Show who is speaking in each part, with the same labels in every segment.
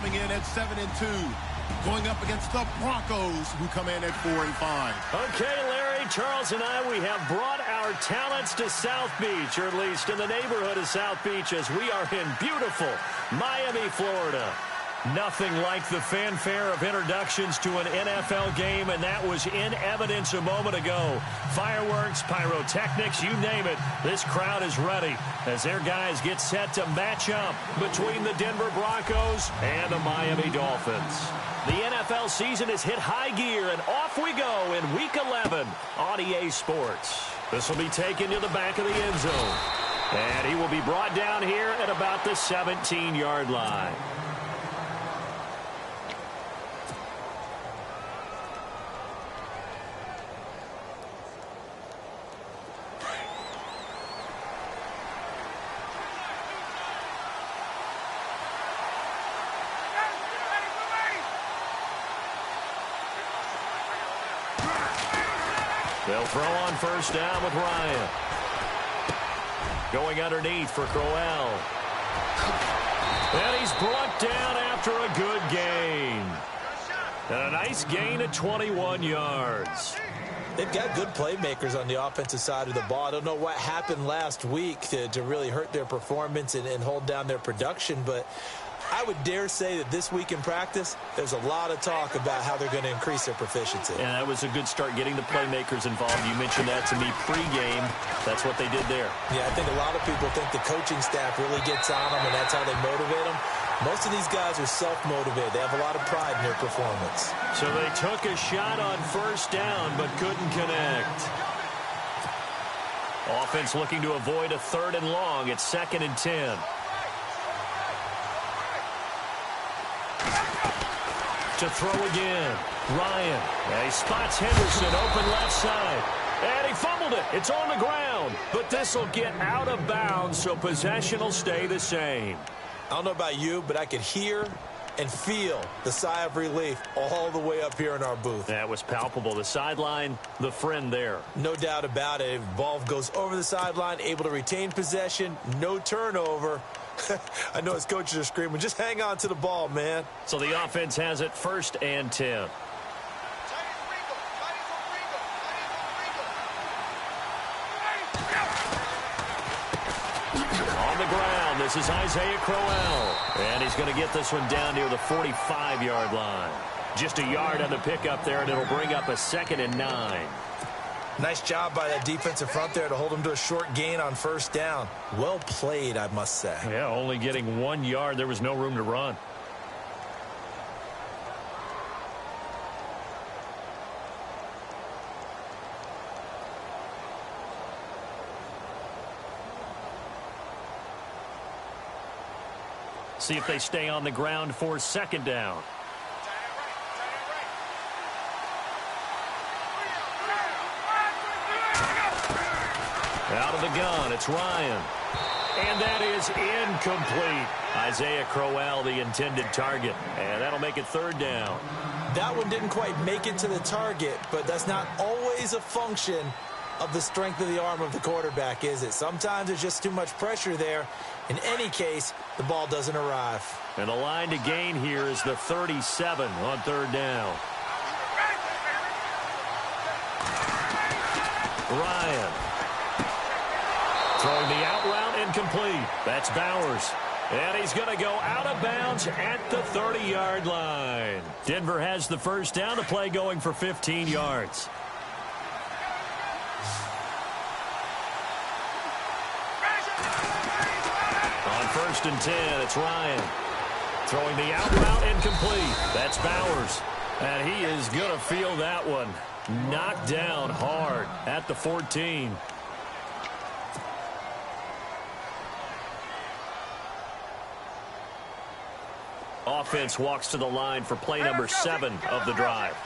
Speaker 1: coming in at 7-2. Going up against the Broncos, who come in at 4-5.
Speaker 2: Okay, Larry, Charles and I, we have brought our talents to South Beach, or at least in the neighborhood of South Beach, as we are in beautiful Miami, Florida. Nothing like the fanfare of introductions to an NFL game, and that was in evidence a moment ago. Fireworks, pyrotechnics, you name it. This crowd is ready as their guys get set to match up between the Denver Broncos and the Miami Dolphins. The NFL season has hit high gear, and off we go in Week 11 on EA Sports. This will be taken to the back of the end zone, and he will be brought down here at about the 17-yard line. They'll throw on first down with Ryan. Going underneath for Crowell. And he's brought down after a good gain. And a nice gain at 21 yards.
Speaker 3: They've got good playmakers on the offensive side of the ball. I don't know what happened last week to really hurt their performance and hold down their production, but I would dare say that this week in practice, there's a lot of talk about how they're going to increase their proficiency.
Speaker 2: And that was a good start getting the playmakers involved. You mentioned that to me pregame. That's what they did there.
Speaker 3: Yeah, I think a lot of people think the coaching staff really gets on them, and that's how they motivate them. Most of these guys are self-motivated. They have a lot of pride in their performance.
Speaker 2: So they took a shot on first down, but couldn't connect. Offense looking to avoid a 3rd and long. It's 2nd and 10. To throw again. Ryan. And he spots Henderson open left side. And he fumbled it. It's on the ground. But this will get out of bounds, so possession will stay the same.
Speaker 3: I don't know about you, but I could hear and feel the sigh of relief all the way up here in our booth.
Speaker 2: That was palpable. The sideline, the friend there.
Speaker 3: No doubt about it. Ball goes over the sideline, able to retain possession, no turnover. I know his coaches are screaming, just hang on to the ball, man.
Speaker 2: So the offense has it 1st and 10. On the ground, this is Isaiah Crowell. And he's going to get this one down near the 45-yard line. Just a yard on the pickup there, and it'll bring up a 2nd and 9.
Speaker 3: Nice job by that defensive front there to hold him to a short gain on first down. Well played, I must say.
Speaker 2: Yeah, only getting 1 yard. There was no room to run. See if they stay on the ground for 2nd down. Out of the gun, it's Ryan. And that is incomplete. Isaiah Crowell, the intended target. And that'll make it 3rd down.
Speaker 3: That one didn't quite make it to the target, but that's not always a function of the strength of the arm of the quarterback, is it? Sometimes there's just too much pressure there. In any case, the ball doesn't arrive.
Speaker 2: And the line to gain here is the 37 on 3rd down. Ryan. Throwing the out route incomplete. That's Bowers. And he's going to go out of bounds at the 30-yard line. Denver has the first down. The play going for 15 yards. On 1st and 10, it's Ryan. Throwing the out route incomplete. That's Bowers. And he is going to feel that one. Knocked down hard at the 14. Offense walks to the line for play number 7 of the drive.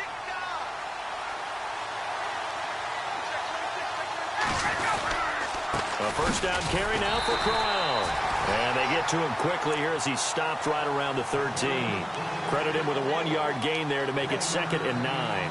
Speaker 2: A first down carry now for Crowell. And they get to him quickly here as he stopped right around the 13. Credit him with a 1-yard gain there to make it 2nd and 9.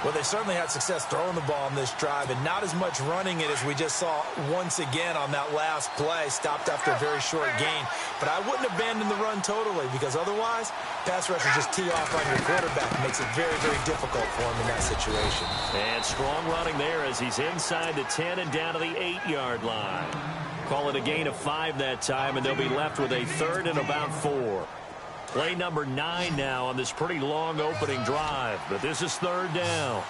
Speaker 3: Well, they certainly had success throwing the ball on this drive, and not as much running it as we just saw once again on that last play, stopped after a very short gain. But I wouldn't abandon the run totally, because otherwise, pass rushers just tee off on your quarterback. It makes it very, very difficult for him in that situation.
Speaker 2: And strong running there as he's inside the 10 and down to the 8-yard line. Call it a gain of 5 that time, and they'll be left with a 3rd and about 4. Play number 9 now on this pretty long opening drive, but this is 3rd down.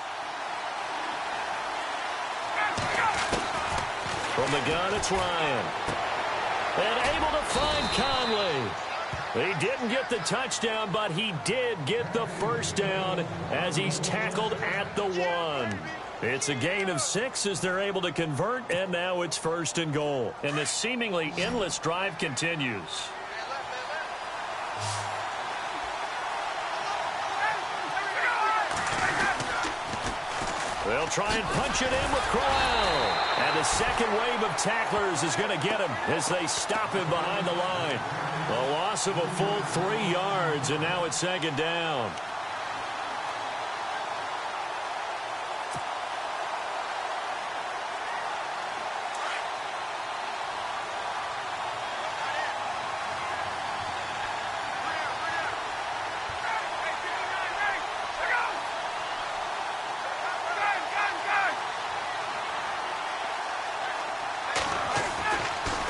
Speaker 2: From the gun, it's Ryan. And able to find Conley. He didn't get the touchdown, but he did get the first down as he's tackled at the 1. It's a gain of 6 as they're able to convert, and now it's 1st and goal. And the seemingly endless drive continues. They'll try and punch it in with Crowell. And the second wave of tacklers is going to get him as they stop him behind the line. A loss of a full 3 yards, and now it's 2nd down.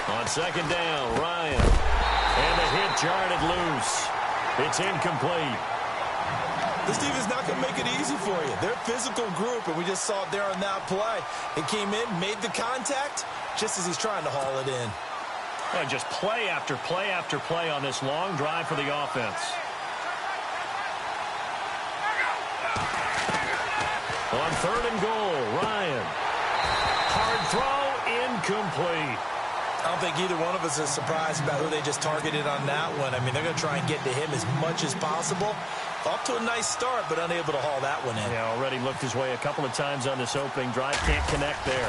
Speaker 2: On 2nd down, Ryan. And the hit jarred it loose. It's incomplete.
Speaker 3: This defense is not going to make it easy for you. They're a physical group, and we just saw it there on that play. It came in, made the contact, just as he's trying to haul it in.
Speaker 2: Well, just play after play after play on this long drive for the offense. On 3rd and goal, Ryan. Hard throw, incomplete.
Speaker 3: I don't think either one of us is surprised about who they just targeted on that one. I mean, they're going to try and get to him as much as possible. Off to a nice start, but unable to haul that one in.
Speaker 2: Yeah, already looked his way a couple of times on this opening drive. Can't connect there.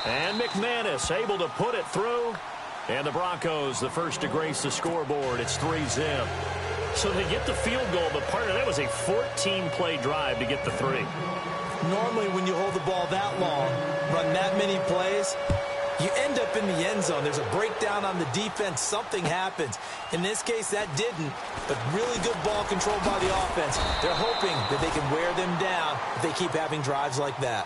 Speaker 2: And McManus able to put it through. And the Broncos, the first to grace the scoreboard. It's 3-zip. So they get the field goal, but part of that was a 14-play drive to get the 3.
Speaker 3: Normally, when you hold the ball that long, run that many plays, you end up in the end zone. There's a breakdown on the defense. Something happens. In this case, that didn't, but really good ball control by the offense. They're hoping that they can wear them down if they keep having drives like that.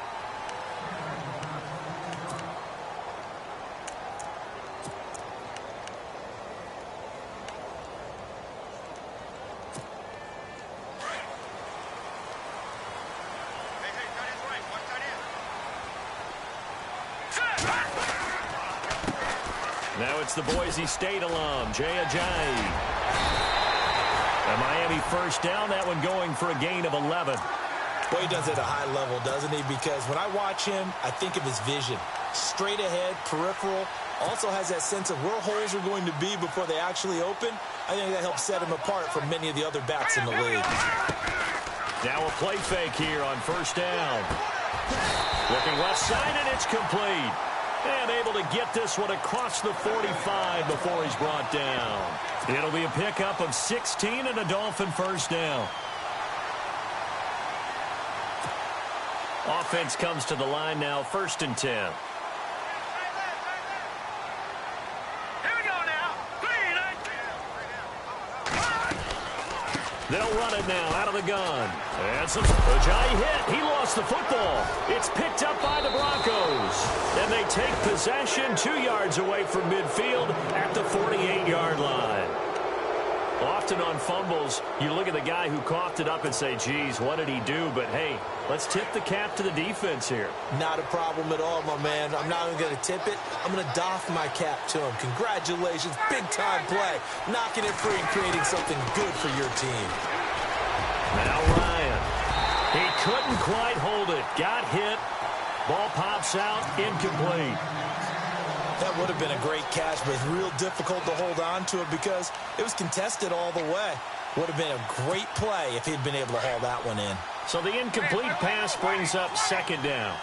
Speaker 2: Now it's the Boise State alum, Jay Ajayi. And Miami first down, that one going for a gain of 11.
Speaker 3: Well, he does it at a high level, doesn't he? Because when I watch him, I think of his vision. Straight ahead, peripheral. Also has that sense of where holes are going to be before they actually open. I think that helps set him apart from many of the other backs in the league.
Speaker 2: Now a play fake here on first down. Looking left side, and it's complete. And able to get this one across the 45 before he's brought down. It'll be a pickup of 16 and a Dolphin first down. Offense comes to the line now, 1st and 10. They'll run it now out of the gun. And some Ajayi hit. He lost the football. It's picked up by the Broncos. And they take possession 2 yards away from midfield at the 48-yard line. Often on fumbles, you look at the guy who coughed it up and say, geez, what did he do? But, hey, let's tip the cap to the defense here.
Speaker 3: Not a problem at all, my man. I'm not even going to tip it. I'm going to doff my cap to him. Congratulations. Big-time play. Knocking it free and creating something good for your team.
Speaker 2: Now Ryan. He couldn't quite hold it. Got hit. Ball pops out. Incomplete.
Speaker 3: That would have been a great catch, but it's real difficult to hold on to it because it was contested all the way. Would have been a great play if he'd been able to haul that one in.
Speaker 2: So the incomplete pass brings up 2nd down.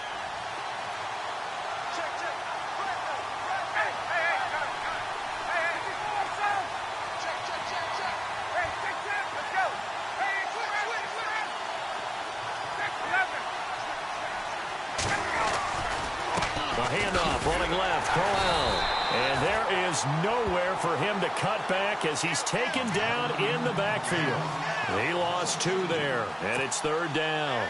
Speaker 2: snap, running left, Crowell. And there is nowhere for him to cut back as he's taken down in the backfield. He lost 2 there, and it's 3rd down.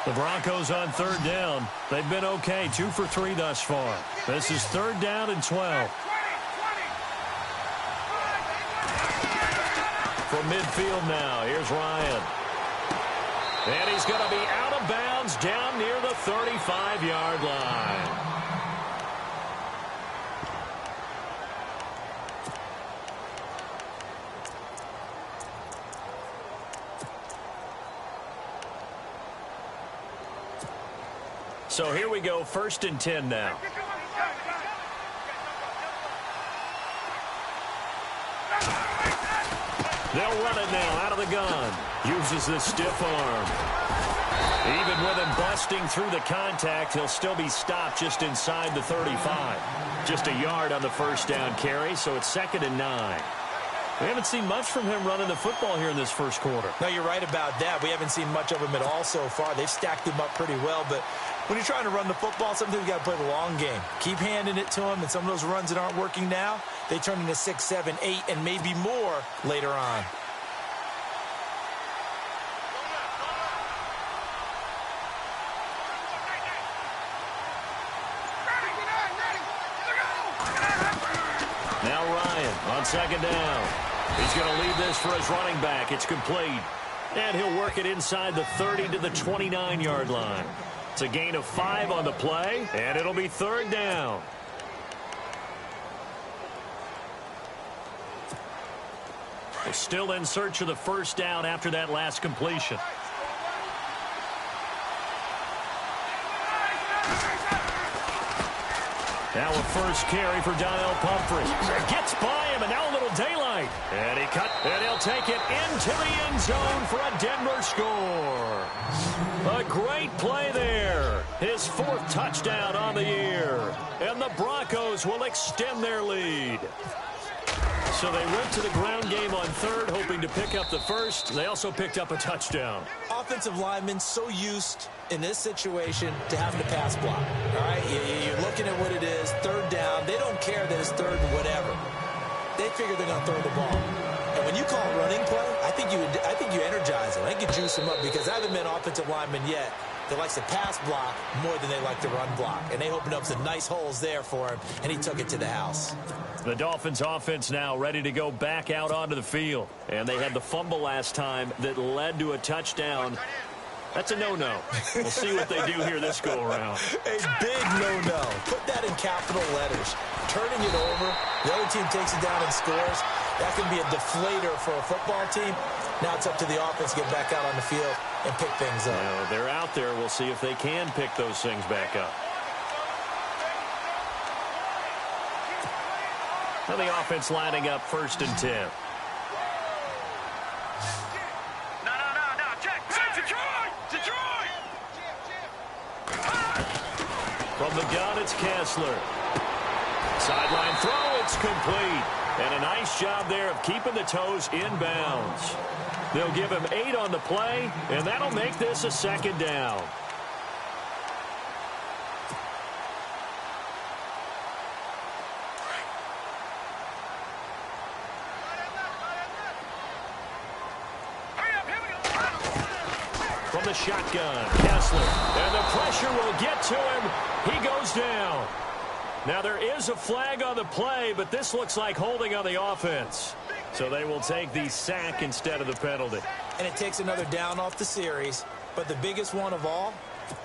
Speaker 2: The Broncos on 3rd down. They've been okay, 2 for 3 thus far. This is 3rd down and 12. From midfield now, here's Ryan. And he's going to be out of bounds down near the 35-yard line. So here we go, 1st and 10 now. They'll run it now out of the gun. Uses the stiff arm. Even with him busting through the contact, he'll still be stopped just inside the 35. Just a yard on the 1st down carry, so it's 2nd and 9. We haven't seen much from him running the football here in this 1st quarter.
Speaker 3: No, you're right about that. We haven't seen much of him at all so far. They've stacked him up pretty well, but when you're trying to run the football, sometimes you got to play the long game. Keep handing it to him, and some of those runs that aren't working now, they turn into 6, 7, 8, and maybe more later on.
Speaker 2: Now Ryan on 2nd down. He's going to leave this for his running back. It's complete. And he'll work it inside the 30 to the 29-yard line. It's a gain of 5 on the play, and it'll be 3rd down. They're still in search of the 1st down after that last completion. Now a 1st carry for Donnell Pumphrey. Gets by him, and now a little daylight. And he cut, and he'll take it into the end zone for a Denver score. A great play there. His 4th touchdown on the year. And the Broncos will extend their lead. So they went to the ground game on 3rd, hoping to pick up the 1st. They also picked up a touchdown.
Speaker 3: Offensive linemen so used in this situation to having to pass block. All right, you're looking at what it is, 3rd down. They don't care that it's 3rd and whatever. They figure they're going to throw the ball. And when you call a running play, I think you energize them. I think you juice them up, because I haven't met an offensive lineman yet that likes to pass block more than they like to run block. And they opened up some nice holes there for him, and he took it to the house.
Speaker 2: The Dolphins offense now ready to go back out onto the field. And they had the fumble last time that led to a touchdown. That's a no-no. We'll see what they do here this go-around.
Speaker 3: A big no-no. Put that in capital letters. Turning it over, the other team takes it down and scores. That can be a deflator for a football team. Now it's up to the offense to get back out on the field and pick things up.
Speaker 2: Well, they're out there. We'll see if they can pick those things back up. Now the offense lining up 1st and 10. From the gun, it's Kessler. Sideline throw, it's complete. And a nice job there of keeping the toes in bounds. They'll give him 8 on the play, and that'll make this a 2nd down. From the shotgun, Kessler, and the pressure will get to him. He goes down. Now there is a flag on the play, but this looks like holding on the offense. So they will take the sack instead of the penalty.
Speaker 3: And it takes another down off the series. But the biggest one of all,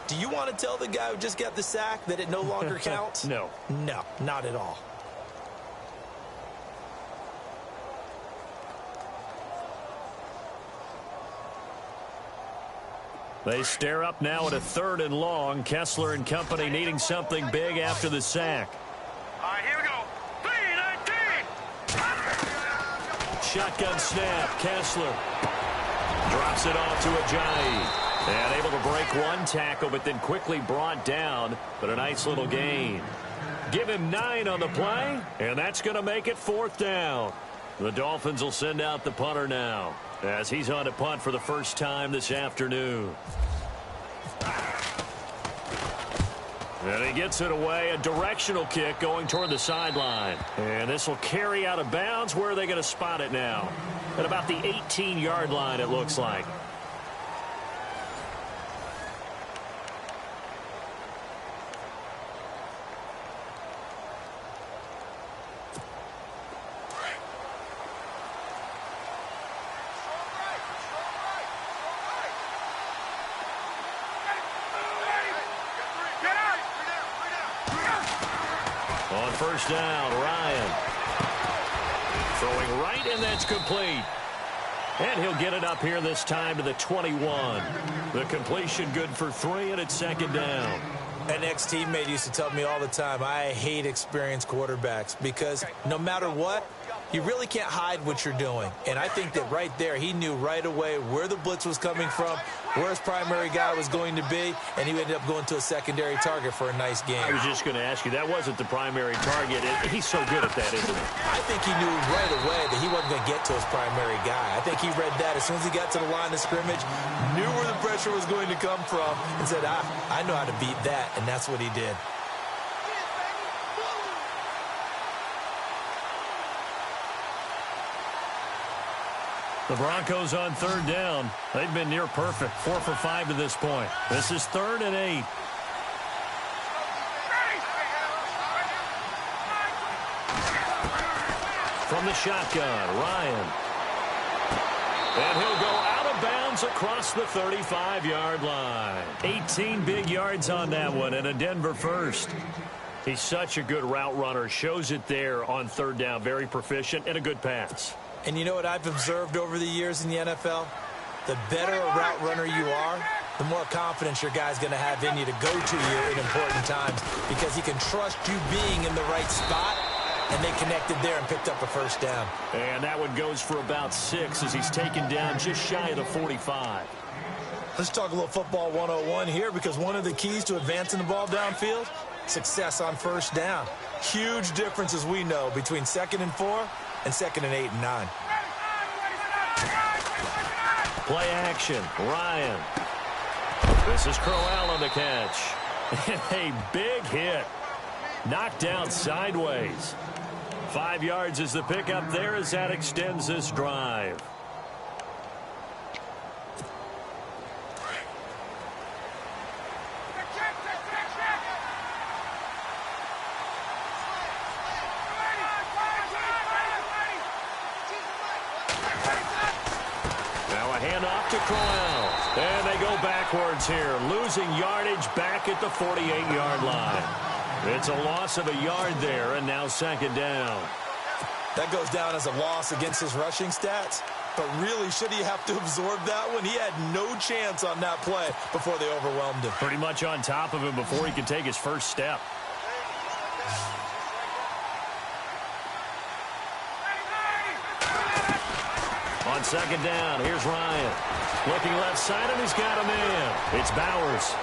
Speaker 3: do you want to tell the guy who just got the sack that it no longer counts?
Speaker 2: No.
Speaker 3: No, not at all.
Speaker 2: They stare up now at a 3rd and long. Kessler and company needing something big after the sack.
Speaker 4: All right, here we go. 3-19.
Speaker 2: Shotgun snap. Kessler drops it off to Ajayi. And able to break one tackle, but then quickly brought down. But a nice little gain. Give him 9 on the play, and that's going to make it 4th down. The Dolphins will send out the punter now, as he's on to punt for the first time this afternoon. And he gets it away, a directional kick going toward the sideline. And this will carry out of bounds. Where are they going to spot it now? At about the 18-yard line, it looks like. On first down, Ryan. Throwing right, and that's complete. And he'll get it up here this time to the 21. The completion good for 3, and it's second down.
Speaker 3: An ex-teammate used to tell me all the time, I hate experienced quarterbacks because no matter what, you really can't hide what you're doing. And I think that right there, he knew right away where the blitz was coming from, where his primary guy was going to be, and he ended up going to a secondary target for a nice game.
Speaker 2: I was just going to ask you, that wasn't the primary target. He's so good at that, isn't he?
Speaker 3: I think he knew right away that he wasn't going to get to his primary guy. I think he read that as soon as he got to the line of scrimmage, knew where the pressure was going to come from, and said, I know how to beat that, and that's what he did.
Speaker 2: The Broncos on third down. They've been near perfect, 4 for 5 to this point. This is 3rd and 8. From the shotgun, Ryan. And he'll go out of bounds across the 35-yard line. 18 big yards on that one, and a Denver first. He's such a good route runner. Shows it there on third down. Very proficient and a good pass.
Speaker 3: And you know what I've observed over the years in the NFL? The better a route runner you are, the more confidence your guy's going to have in you to go to you in important times because he can trust you being in the right spot, and they connected there and picked up a first down.
Speaker 2: And that one goes for about 6 as he's taken down just shy of the 45.
Speaker 3: Let's talk a little football 101 here because one of the keys to advancing the ball downfield, success on first down. Huge difference, as we know, between 2nd and 4 and 2nd and 8 and 9.
Speaker 2: Play action, Ryan. This is Crowell on the catch. A big hit. Knocked down sideways. 5 yards is the pickup there as that extends this drive. Handoff to Crowell. And they go backwards here. Losing yardage back at the 48-yard line. It's a loss of a yard there, and now second down.
Speaker 3: That goes down as a loss against his rushing stats. But really, should he have to absorb that one? He had no chance on that play before they overwhelmed him.
Speaker 2: Pretty much on top of him before he could take his first step. On second down, here's Ryan. Looking left side, and he's got a man. It's Bowers.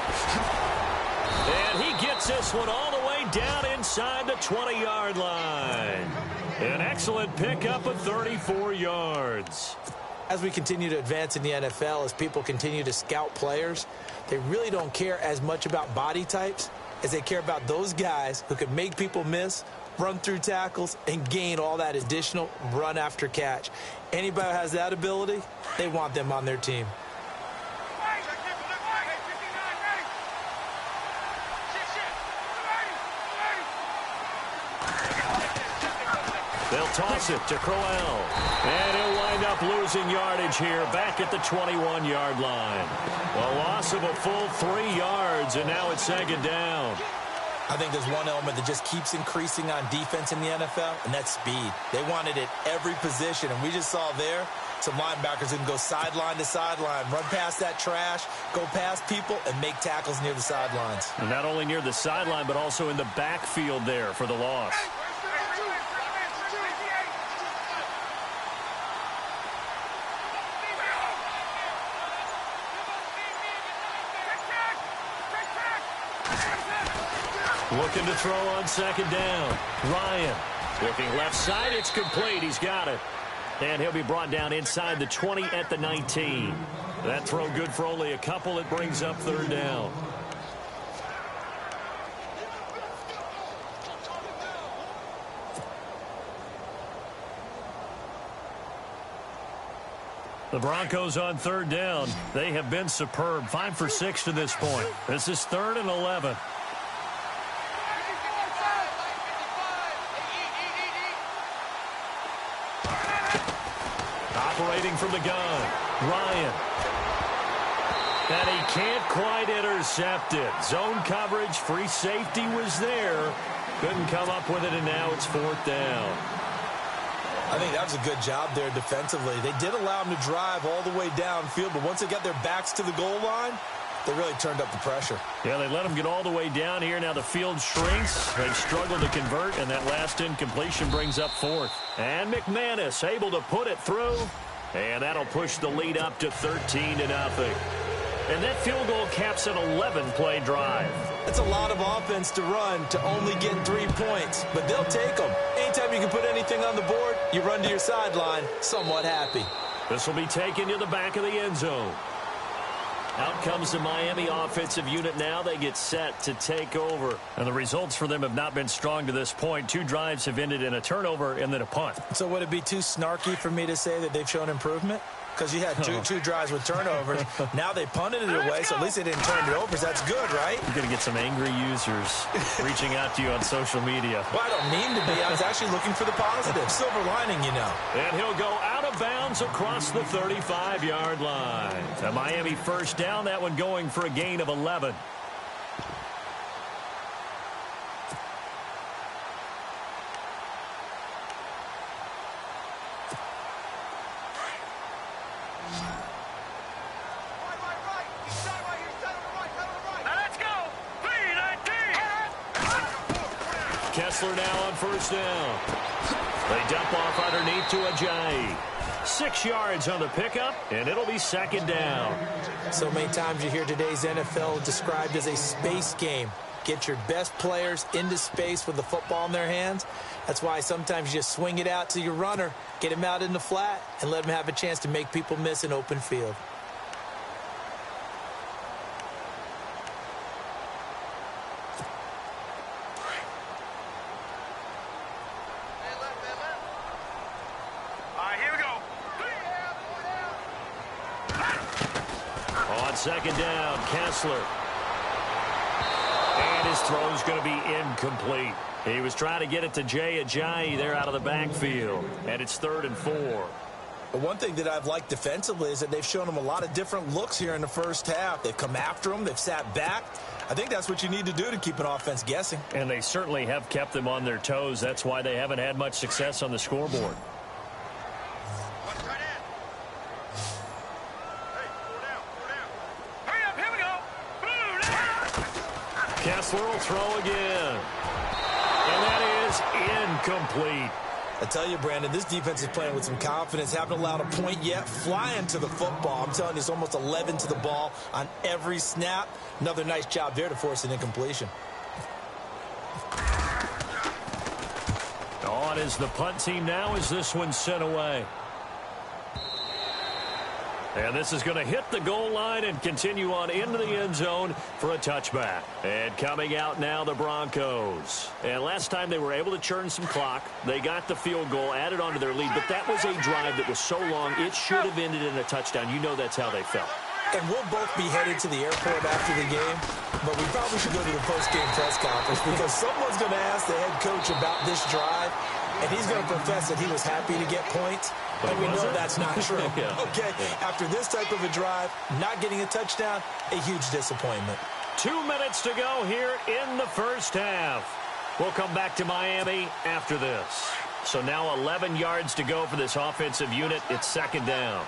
Speaker 2: And he gets this one all the way down inside the 20-yard line. An excellent pickup of 34 yards.
Speaker 3: As we continue to advance in the NFL, as people continue to scout players, they really don't care as much about body types as they care about those guys who can make people miss, run through tackles, and gain all that additional run after catch. Anybody who has that ability, they want them on their team.
Speaker 2: They'll toss it to Crowell. And he'll wind up losing yardage here back at the 21-yard line. A loss of a full 3 yards, and now it's second down.
Speaker 3: I think there's one element that just keeps increasing on defense in the NFL, and that's speed. They want it at every position, and we just saw there some linebackers who can go sideline to sideline, run past that trash, go past people, and make tackles near the sidelines.
Speaker 2: And not only near the sideline, but also in the backfield there for the loss. Looking to throw on second down. Ryan looking left side. It's complete. He's got it. And he'll be brought down inside the 20 at the 19. That throw good for only a couple. It brings up third down. The Broncos on third down. They have been superb. 5 for 6 to this point. This is 3rd and 11. Operating from the gun, Ryan. And he can't quite intercept it. Zone coverage, free safety was there. Couldn't come up with it, and now it's 4th down.
Speaker 3: I think that was a good job there defensively. They did allow them to drive all the way downfield, but once they got their backs to the goal line, they really turned up the pressure.
Speaker 2: Yeah, they let them get all the way down here. Now the field shrinks. They've struggled to convert, and that last incompletion brings up 4th. And McManus able to put it through, and that'll push the lead up to 13-0. And that field goal caps an 11-play drive.
Speaker 3: That's a lot of offense to run to only get 3 points, but they'll take them. Anytime you can put anything on the board, you run to your sideline somewhat happy.
Speaker 2: This will be taken to the back of the end zone. Out comes the Miami offensive unit now. They get set to take over. And the results for them have not been strong to this point. 2 drives have ended in a turnover and then a punt.
Speaker 3: So would it be too snarky for me to say that they've shown improvement? Because you had two drives with turnovers. Now they punted it away, so at least they didn't turn it over. So that's good, right?
Speaker 2: You're going to get some angry users reaching out to you on social media.
Speaker 3: Well, I don't mean to be. I was actually looking for the positive. Silver lining, you know.
Speaker 2: And he'll go out of bounds across the 35-yard line. A Miami first down, that one going for a gain of 11. Kessler now on first down. They dump off underneath to Ajayi. 6 yards on the pickup, and it'll be 2nd down.
Speaker 3: So many times you hear today's NFL described as a space game. Get your best players into space with the football in their hands. That's why sometimes you just swing it out to your runner, get him out in the flat, and let him have a chance to make people miss an open field.
Speaker 2: Second down, Kessler. And his throw's going to be incomplete. He was trying to get it to Jay Ajayi there out of the backfield. And it's 3rd and 4.
Speaker 3: But one thing that I've liked defensively is that they've shown them a lot of different looks here in the first half. They've come after them. They've sat back. I think that's what you need to do to keep an offense guessing.
Speaker 2: And they certainly have kept them on their toes. That's why they haven't had much success on the scoreboard. Kessler will throw again. And that is incomplete.
Speaker 3: I tell you, Brandon, this defense is playing with some confidence. Haven't allowed a point yet. Flying to the football. I'm telling you, it's almost 11 to the ball on every snap. Another nice job there to force an incompletion.
Speaker 2: On is the punt team now as this one's sent away. And this is going to hit the goal line and continue on into the end zone for a touchback. And coming out now, the Broncos. And last time they were able to churn some clock. They got the field goal, added on to their lead. But that was a drive that was so long, it should have ended in a touchdown. You know that's how they felt.
Speaker 3: And we'll both be headed to the airport after the game. But we probably should go to the post-game press conference because someone's going to ask the head coach about this drive. And he's going to profess that he was happy to get points. But we know that's not true.
Speaker 2: Yeah.
Speaker 3: Okay, after this type of a drive, not getting a touchdown, a huge disappointment.
Speaker 2: 2 minutes to go here in the first half. We'll come back to Miami after this. So now 11 yards to go for this offensive unit. It's 2nd down.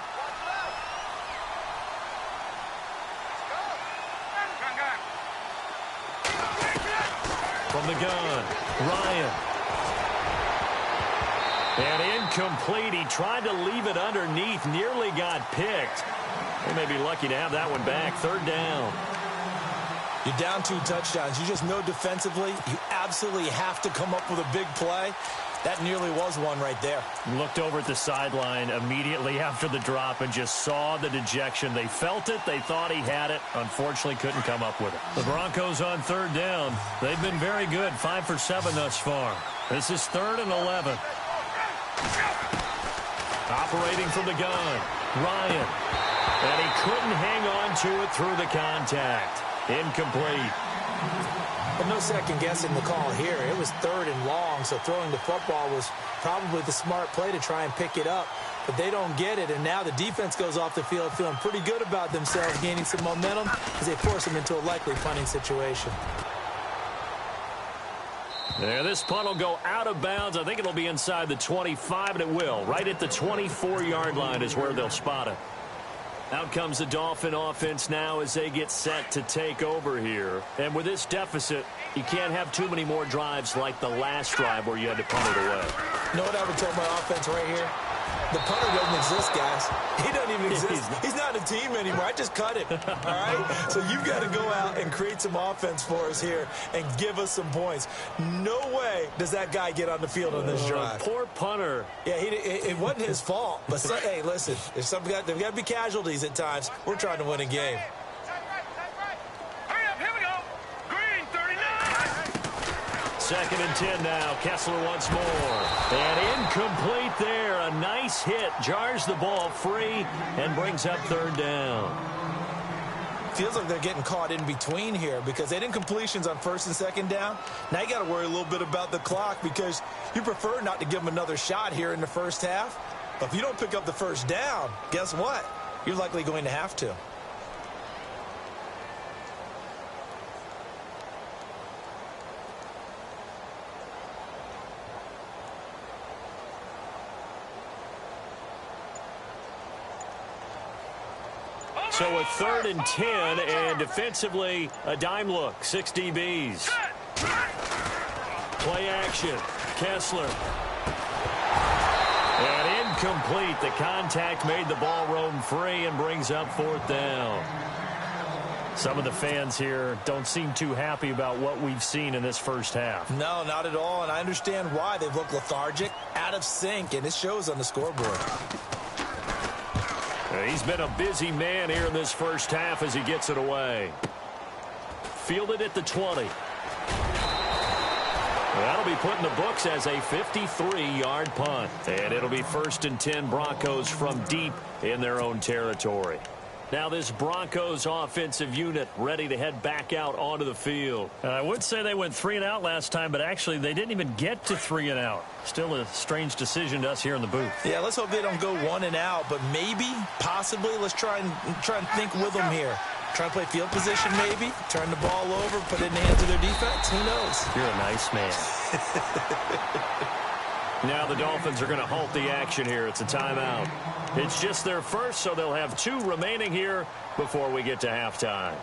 Speaker 2: From the gun, Ryan. And incomplete. He tried to leave it underneath. Nearly got picked. They may be lucky to have that one back. 3rd down.
Speaker 3: You're down 2 touchdowns. You just know defensively you absolutely have to come up with a big play. That nearly was one right there.
Speaker 2: Looked over at the sideline immediately after the drop and just saw the dejection. They felt it. They thought he had it. Unfortunately, couldn't come up with it. The Broncos on third down. They've been very good. 5 for 7 thus far. This is 3rd and 11. Operating from the gun, Ryan. And he couldn't hang on to it through the contact. Incomplete.
Speaker 3: But no second guessing the call here. It was 3rd and long, so throwing the football was probably the smart play to try and pick it up. But they don't get it, and now the defense goes off the field feeling pretty good about themselves, gaining some momentum as they force them into a likely punting situation.
Speaker 2: Yeah, this punt will go out of bounds. I think it'll be inside the 25, and it will. Right at the 24-yard line is where they'll spot it. Out comes the Dolphin offense now as they get set to take over here. And with this deficit, you can't have too many more drives like the last drive where you had to punt it away.
Speaker 3: You know what I would tell my offense right here? The punter doesn't exist, guys. He doesn't even exist. He's not a team anymore. I just cut him, all right? So you've got to go out and create some offense for us here and give us some points. No way does that guy get on the field on this drive.
Speaker 2: Poor punter.
Speaker 3: Yeah, it wasn't his fault. But, hey, listen, there's got to be casualties at times. We're trying to win a game.
Speaker 4: Hurry up, here we go. Green, 39.
Speaker 2: 2nd and 10 now. Kessler once more. And incomplete there. A nice hit. Jars the ball free and brings up 3rd down.
Speaker 3: Feels like they're getting caught in between here because they didn't completions on 1st and 2nd down. Now you got to worry a little bit about the clock because you prefer not to give them another shot here in the first half. But if you don't pick up the 1st down, guess what? You're likely going to have to.
Speaker 2: So a 3rd and 10, and defensively, a dime look. 6 DBs. Play action. Kessler. And incomplete. The contact made the ball roam free and brings up 4th down. Some of the fans here don't seem too happy about what we've seen in this first half.
Speaker 3: No, not at all, and I understand why. They've looked lethargic, out of sync, and it shows on the scoreboard.
Speaker 2: He's been a busy man here in this first half as he gets it away. Fielded at the 20. That'll be put in the books as a 53-yard punt. And it'll be 1st and 10 Broncos from deep in their own territory. Now this Broncos offensive unit ready to head back out onto the field. I would say they went 3 and out last time, but actually they didn't even get to 3 and out. Still a strange decision to us here in the booth.
Speaker 3: Yeah, let's hope they don't go 1 and out, but maybe, possibly, let's try and think with them here. Try to play field position maybe, turn the ball over, put it in the hands of their defense. Who knows?
Speaker 2: You're a nice man. Now the Dolphins are going to halt the action here. It's a timeout. It's just their first, so they'll have 2 remaining here before we get to halftime.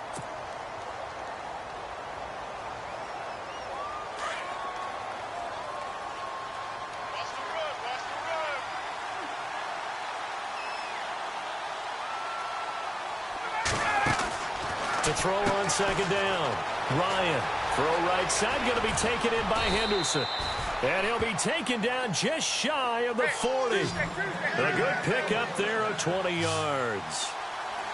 Speaker 2: To throw on 2nd down. Ryan, throw right side, going to be taken in by Henderson. And he'll be taken down just shy of the 40. A good pickup there of 20 yards.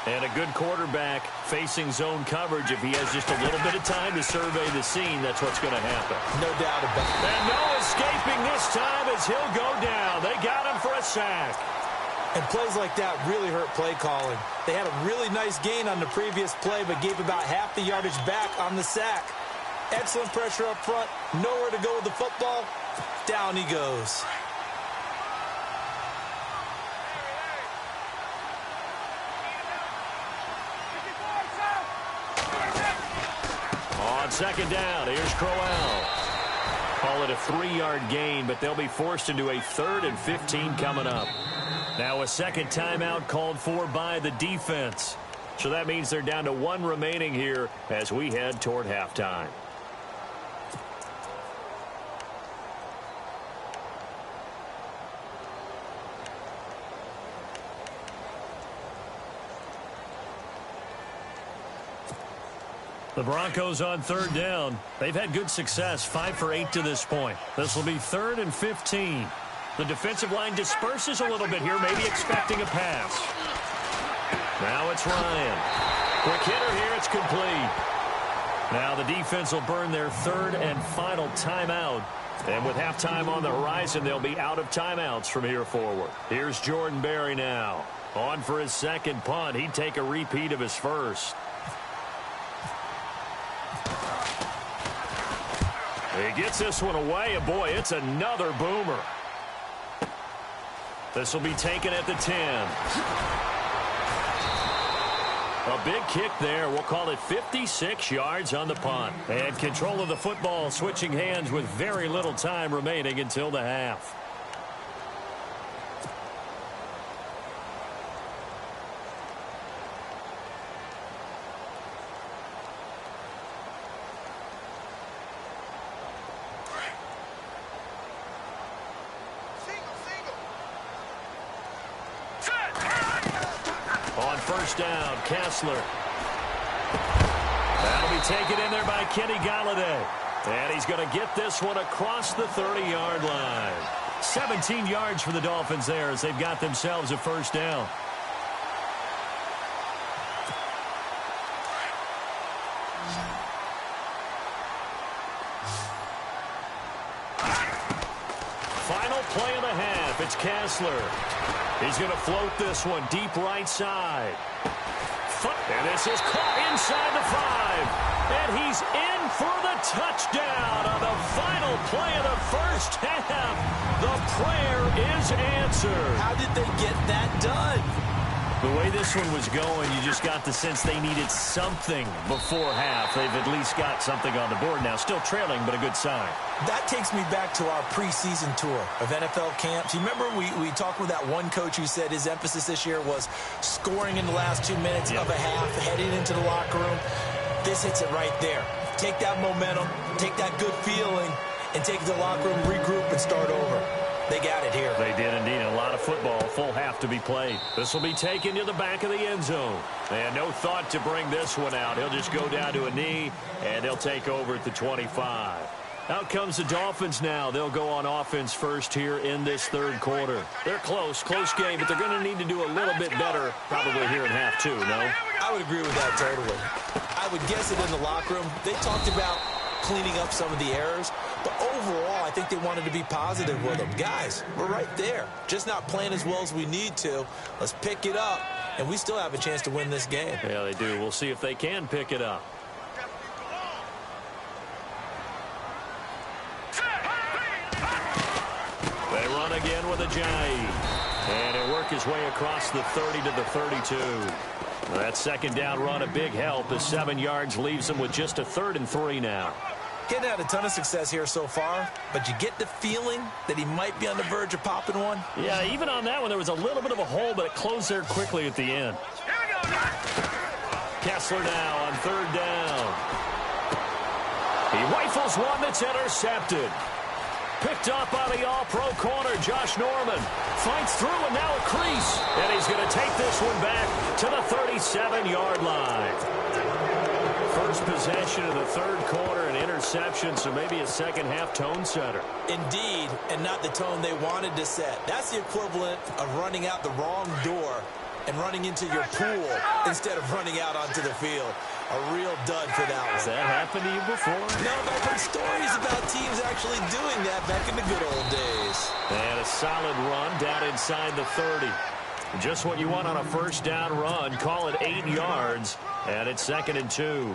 Speaker 2: And a good quarterback facing zone coverage. If he has just a little bit of time to survey the scene, that's what's going to happen.
Speaker 3: No doubt about it.
Speaker 2: And no escaping this time as he'll go down. They got him for a sack.
Speaker 3: And plays like that really hurt play calling. They had a really nice gain on the previous play, but gave about half the yardage back on the sack. Excellent pressure up front. Nowhere to go with the football. Down he goes.
Speaker 2: On 2nd down, here's Crowell. Call it a 3-yard gain, but they'll be forced into a 3rd and 15 coming up. Now a second timeout called for by the defense. So that means they're down to 1 remaining here as we head toward halftime. The Broncos on third down. They've had good success, 5 for 8 to this point. This will be 3rd and 15. The defensive line disperses a little bit here, maybe expecting a pass. Now it's Ryan. Quick hitter here, it's complete. Now the defense will burn their 3rd and final timeout. And with halftime on the horizon, they'll be out of timeouts from here forward. Here's Jordan Berry now. On for his second punt. He'd take a repeat of his first. He gets this one away, and boy, it's another boomer. This will be taken at the 10. A big kick there. We'll call it 56 yards on the punt. And control of the football switching hands with very little time remaining until the half. On first down, Kessler. That'll be taken in there by Kenny Galladay. And he's going to get this one across the 30-yard line. 17 yards for the Dolphins there as they've got themselves a first down. Final play of the half. It's Kessler. He's going to float this one deep right side. And this is caught inside the 5. And he's in for the touchdown on the final play of the first half. The prayer is answered.
Speaker 3: How did they get that done?
Speaker 2: The way this one was going, you just got the sense they needed something before half. They've at least got something on the board now. Still trailing, but a good sign.
Speaker 3: That takes me back to our preseason tour of NFL camps. You remember we talked with that one coach who said his emphasis this year was scoring in the last 2 minutes of a half, heading into the locker room. This hits it right there. Take that momentum, take that good feeling, and take it to the locker room, regroup, and start over. They got it here.
Speaker 2: They did indeed. A lot of football, full half to be played. This will be taken to the back of the end zone. And no thought to bring this one out. He'll just go down to a knee, and they'll take over at the 25. Out comes the Dolphins now. They'll go on offense first here in this third quarter. They're close game, but they're going to need to do a little bit better probably here in half two, no?
Speaker 3: I would agree with that totally. I would guess it in the locker room. They talked about cleaning up some of the errors, but overall, I think they wanted to be positive with them. Guys, we're right there. Just not playing as well as we need to. Let's pick it up, and we still have a chance to win this game.
Speaker 2: Yeah, they do. We'll see if they can pick it up. They run again with Ajayi. And he'll work his way across the 30 to the 32. That second down run, a big help as 7 yards leaves them with just a 3rd and 3 now.
Speaker 3: Getting had a ton of success here so far, but you get the feeling that he might be on the verge of popping one?
Speaker 2: Yeah, even on that one, there was a little bit of a hole, but it closed there quickly at the end. Kessler now on 3rd down. He rifles one that's intercepted. Picked up by the all-pro corner, Josh Norman. Fights through and now a crease. And he's going to take this one back to the 37-yard line. First possession of the third quarter, an interception, so maybe a second-half tone setter.
Speaker 3: Indeed, and not the tone they wanted to set. That's the equivalent of running out the wrong door and running into your pool instead of running out onto the field. A real dud for that one.
Speaker 2: Has that happened to you before?
Speaker 3: No, but I've heard stories about teams actually doing that back in the good old days.
Speaker 2: And a solid run down inside the 30. Just what you want on a first down run. Call it 8 yards, and it's 2nd and 2.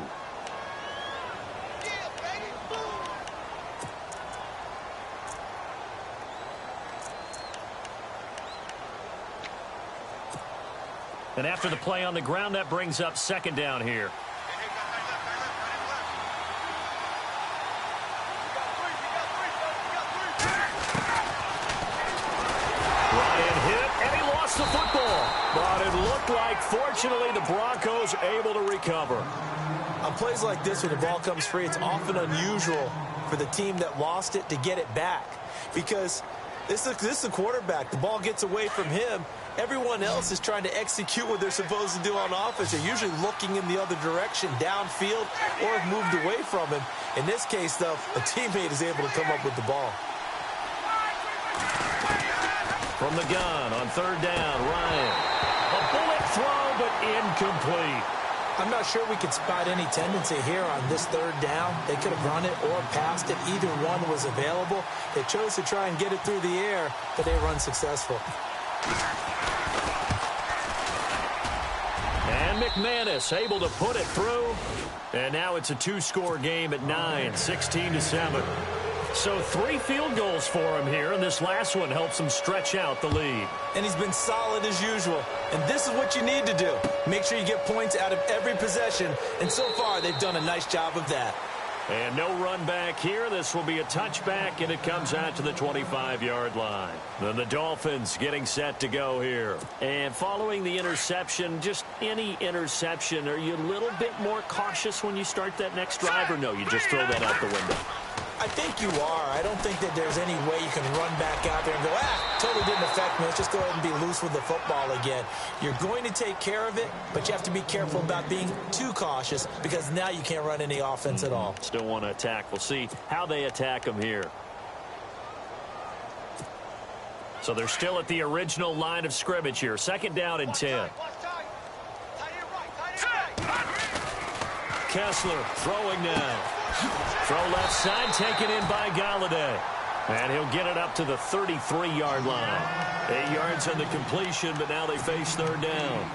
Speaker 2: And after the play on the ground, that brings up 2nd down here. Ryan hit, and he lost the football. But it looked like, fortunately, the Broncos able to recover.
Speaker 3: On plays like this, when the ball comes free, it's often unusual for the team that lost it to get it back. Because This is the quarterback. The ball gets away from him. Everyone else is trying to execute what they're supposed to do on offense. They're usually looking in the other direction, downfield, or have moved away from him. In this case, though, a teammate is able to come up with the ball.
Speaker 2: From the gun on third down, Ryan. A bullet throw, but incomplete.
Speaker 3: I'm not sure we could spot any tendency here on this third down. They could have run it or passed it. Either one was available. They chose to try and get it through the air, but they were unsuccessful.
Speaker 2: And McManus able to put it through. And now it's a two-score game at 9, 16-7. So 3 field goals for him here, and this last one helps him stretch out the lead.
Speaker 3: And he's been solid as usual. And this is what you need to do. Make sure you get points out of every possession. And so far, they've done a nice job of that.
Speaker 2: And no run back here. This will be a touchback, and it comes out to the 25-yard line. Then the Dolphins getting set to go here. And following the interception, just any interception, are you a little bit more cautious when you start that next drive, or no, you just throw that out the window?
Speaker 3: I think you are. I don't think that there's any way you can run back out there and go, totally didn't affect me. Let's just go ahead and be loose with the football again. You're going to take care of it, but you have to be careful about being too cautious because now you can't run any offense at all.
Speaker 2: Still want to attack. We'll see how they attack them here. So they're still at the original line of scrimmage here. Second down and 10. Kessler throwing now. Throw left side, taken in by Galladay. And he'll get it up to the 33-yard line. 8 yards on the completion, but now they face third down.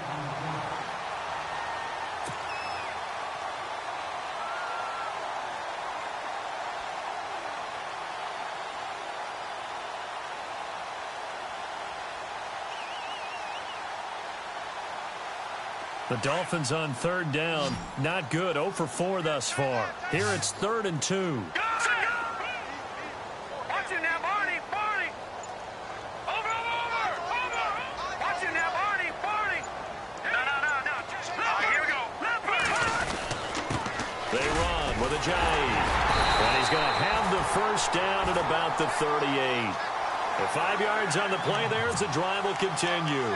Speaker 2: The Dolphins on third down. Not good. 0 for 4 thus far. Here it's 3rd and 2.
Speaker 4: Watch him now, Barney. Over. Watch him now, Barney. No. Here we go.
Speaker 2: They run with Ajayi. And he's going to have the first down at about the 38. The 5 yards on the play there as the drive will continue.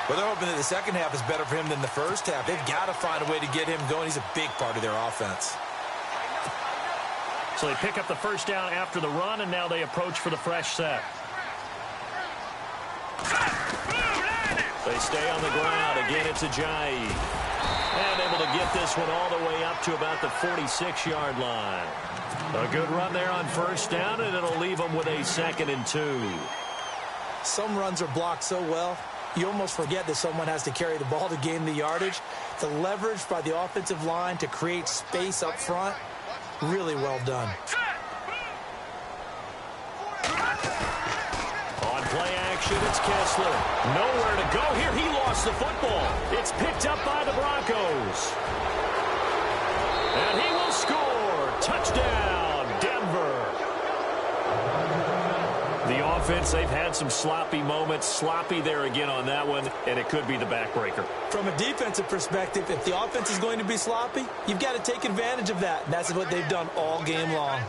Speaker 3: Well, they're hoping that the second half is better for him than the first half. They've got to find a way to get him going. He's a big part of their offense.
Speaker 2: So they pick up the first down after the run, and now they approach for the fresh set. They stay on the ground. Again, it's Ajayi. And able to get this one all the way up to about the 46-yard line. A good run there on first down, and it'll leave them with a 2nd and 2.
Speaker 3: Some runs are blocked so well, you almost forget that someone has to carry the ball to gain the yardage. The leverage by the offensive line to create space up front, really well done.
Speaker 2: On play action, it's Kessler. Nowhere to go here. He lost the football. It's picked up by the Broncos. And he will score. Touchdown, Denver. The offense, they've had some sloppy moments. Sloppy there again on that one, and it could be the backbreaker.
Speaker 3: From a defensive perspective, if the offense is going to be sloppy, you've got to take advantage of that. And that's what they've done all game long.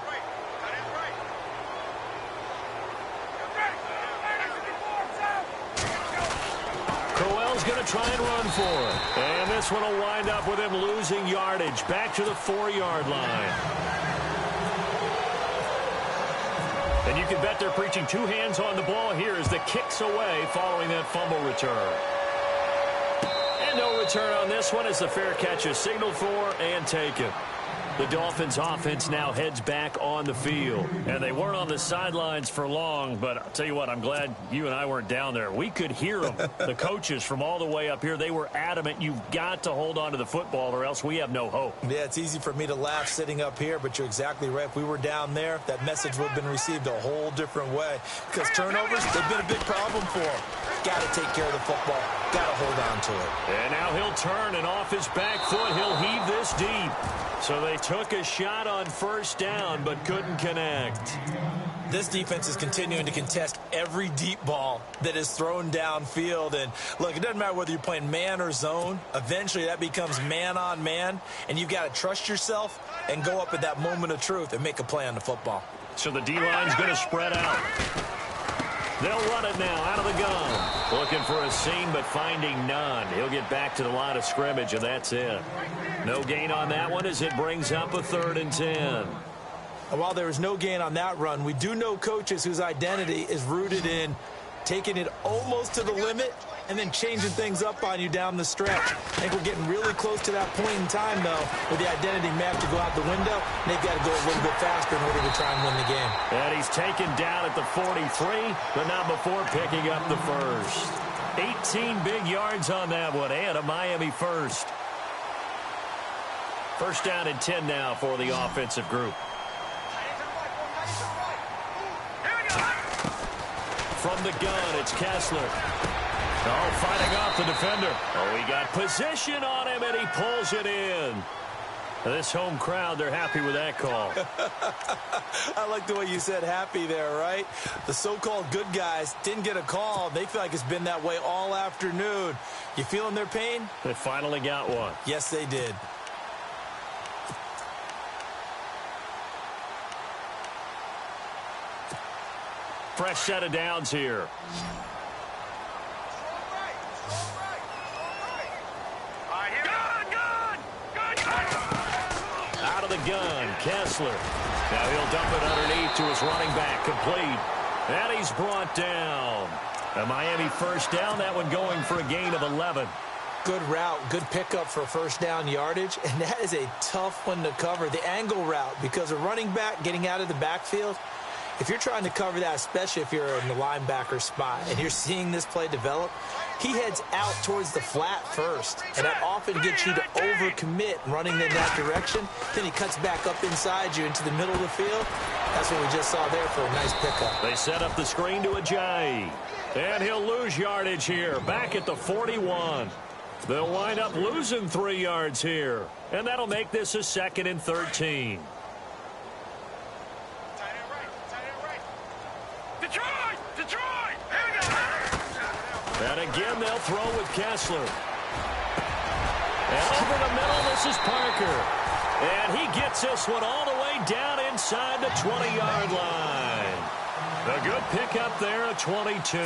Speaker 2: Crowell's going to try and run for it. And this one will wind up with him losing yardage. Back to the 4-yard line. And you can bet they're preaching 2 hands on the ball here as the kick's away following that fumble return. And no return on this one as the fair catch is signaled for and taken. The Dolphins offense now heads back on the field. And they weren't on the sidelines for long, but I'll tell you what, I'm glad you and I weren't down there. We could hear them. The coaches from all the way up here, they were adamant. You've got to hold on to the football or else we have no hope.
Speaker 3: Yeah, it's easy for me to laugh sitting up here, but you're exactly right. If we were down there, that message would have been received a whole different way. Because turnovers, they've been a big problem for them. Got to take care of the football. Got to hold on to it.
Speaker 2: And now he'll turn, and off his back foot, he'll heave this deep. So they took a shot on first down, but couldn't connect.
Speaker 3: This defense is continuing to contest every deep ball that is thrown downfield. And, look, it doesn't matter whether you're playing man or zone. Eventually, that becomes man on man. And you've got to trust yourself and go up at that moment of truth and make a play on the football.
Speaker 2: So the D-line's going to spread out. They'll run it now out of the gun. Looking for a seam, but finding none. He'll get back to the line of scrimmage, and that's it. No gain on that one as it brings up a 3rd and 10.
Speaker 3: And while there was no gain on that run, we do know coaches whose identity is rooted in taking it almost to the limit and then changing things up on you down the stretch. I think we're getting really close to that point in time, though, where the identity may have to go out the window, and they've got to go a little bit faster in order to try and win the game.
Speaker 2: And he's taken down at the 43, but not before picking up the first. 18 big yards on that one, and a Miami first. First down and 10 now for the offensive group. From the gun, it's Kessler. Oh, fighting off the defender. Oh, he got position on him, and he pulls it in. This home crowd, they're happy with that call.
Speaker 3: I like the way you said happy there, right? The so-called good guys didn't get a call. They feel like it's been that way all afternoon. You feeling their pain?
Speaker 2: They finally got one.
Speaker 3: Yes, they did.
Speaker 2: Fresh set of downs here. Out of the gun, Kessler. Now he'll dump it underneath to his running back, complete. And he's brought down. A Miami first down, that one going for a gain of 11.
Speaker 3: Good route, good pickup for first down yardage, and that is a tough one to cover. The angle route, because a running back getting out of the backfield, if you're trying to cover that, especially if you're in the linebacker spot and you're seeing this play develop, he heads out towards the flat first, and that often gets you to overcommit running in that direction. Then he cuts back up inside you into the middle of the field. That's what we just saw there for a nice pickup.
Speaker 2: They set up the screen to Ajayi, and he'll lose yardage here, back at the 41. They'll wind up losing 3 yards here, and that'll make this a 2nd and 13. And again, they'll throw with Kessler. And over the middle, this is Parker. And he gets this one all the way down inside the 20-yard line. A good pickup there at 22.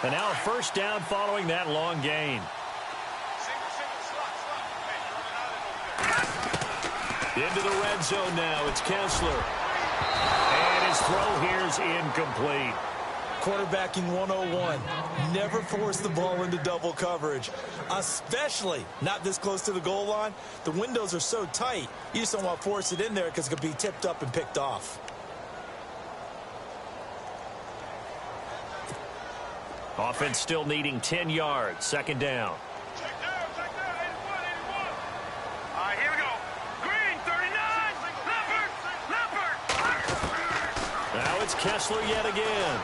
Speaker 2: And now a first down following that long gain. Into the red zone now. It's Kessler. And his throw here's incomplete.
Speaker 3: Quarterbacking 101. Never force the ball into double coverage, especially not this close to the goal line. The windows are so tight, you just don't want to force it in there because it could be tipped up and picked off.
Speaker 2: Offense still needing 10 yards. Second down.
Speaker 4: Check down, 81, 81. All right, here we go. Green, 39. Leopard.
Speaker 2: Now it's Kessler yet again.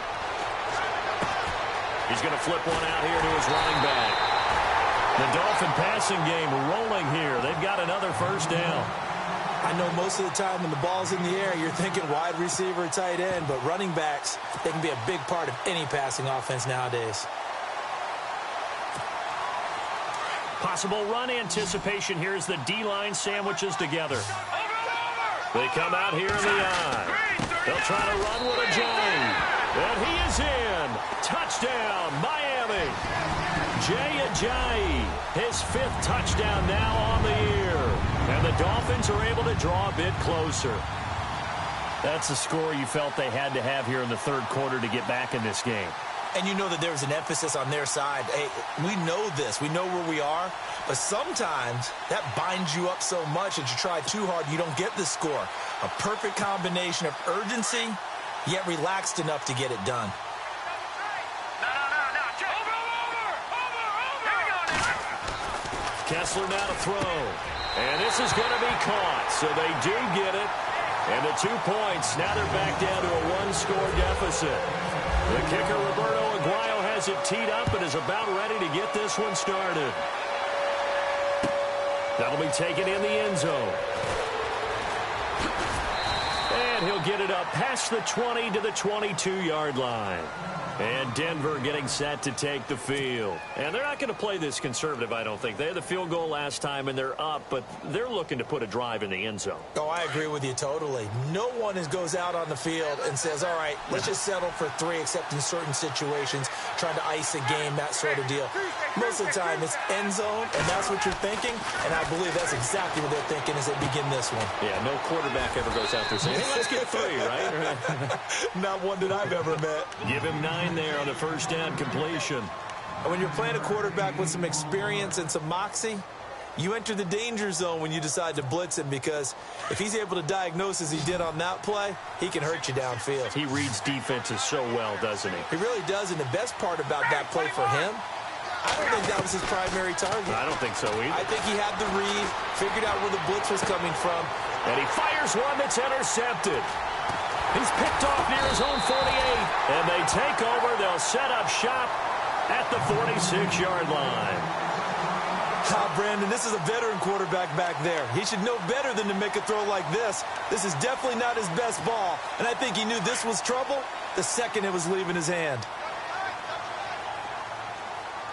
Speaker 2: He's going to flip one out here to his running back. The Dolphin passing game rolling here. They've got another first down.
Speaker 3: I know most of the time when the ball's in the air, you're thinking wide receiver, tight end, but running backs, they can be a big part of any passing offense nowadays.
Speaker 2: Possible run anticipation. Here's the D-line sandwiches together. They come out here in the eye. They'll try to run with Ajayi. And he is in. Touchdown, Miami. Jay Ajayi, his 5th touchdown now on the year. And the Dolphins are able to draw a bit closer. That's the score you felt they had to have here in the third quarter to get back in this game.
Speaker 3: And you know that there was an emphasis on their side. Hey, we know this. We know where we are. But sometimes that binds you up so much that you try too hard, you don't get the score. A perfect combination of urgency, yet relaxed enough to get it done.
Speaker 2: Kessler now to throw. And this is going to be caught. So they do get it. And the 2 points. Now they're back down to a 1-score deficit. The kicker, Roberto Aguayo, has it teed up and is about ready to get this one started. That'll be taken in the end zone. And he'll get it up past the 20 to the 22-yard line. And Denver getting set to take the field. And they're not going to play this conservative, I don't think. They had the field goal last time, and they're up, but they're looking to put a drive in the end zone.
Speaker 3: Oh, I agree with you totally. No one goes out on the field and says, all right, let's just settle for 3, except in certain situations, trying to ice a game, that sort of deal. Most of the time, it's end zone, and that's what you're thinking, and I believe that's exactly what they're thinking as they begin this one.
Speaker 2: Yeah, no quarterback ever goes out there saying, hey, let's get 3, right?
Speaker 3: Not one that I've ever met.
Speaker 2: Give him 9 there on the first down completion.
Speaker 3: When you're playing a quarterback with some experience and some moxie, you enter the danger zone when you decide to blitz him, because if he's able to diagnose as he did on that play, he can hurt you downfield.
Speaker 2: He reads defenses so well, doesn't he?
Speaker 3: He really does, and the best part about that play for him, I don't think that was his primary target.
Speaker 2: I don't think so either.
Speaker 3: I think he had the read, figured out where the blitz was coming from.
Speaker 2: And he fires one that's intercepted. He's picked off near his own 48. And they take over. They'll set up shop at the 46-yard line.
Speaker 3: Brandon, this is a veteran quarterback back there. He should know better than to make a throw like this. This is definitely not his best ball. And I think he knew this was trouble the second it was leaving his hand.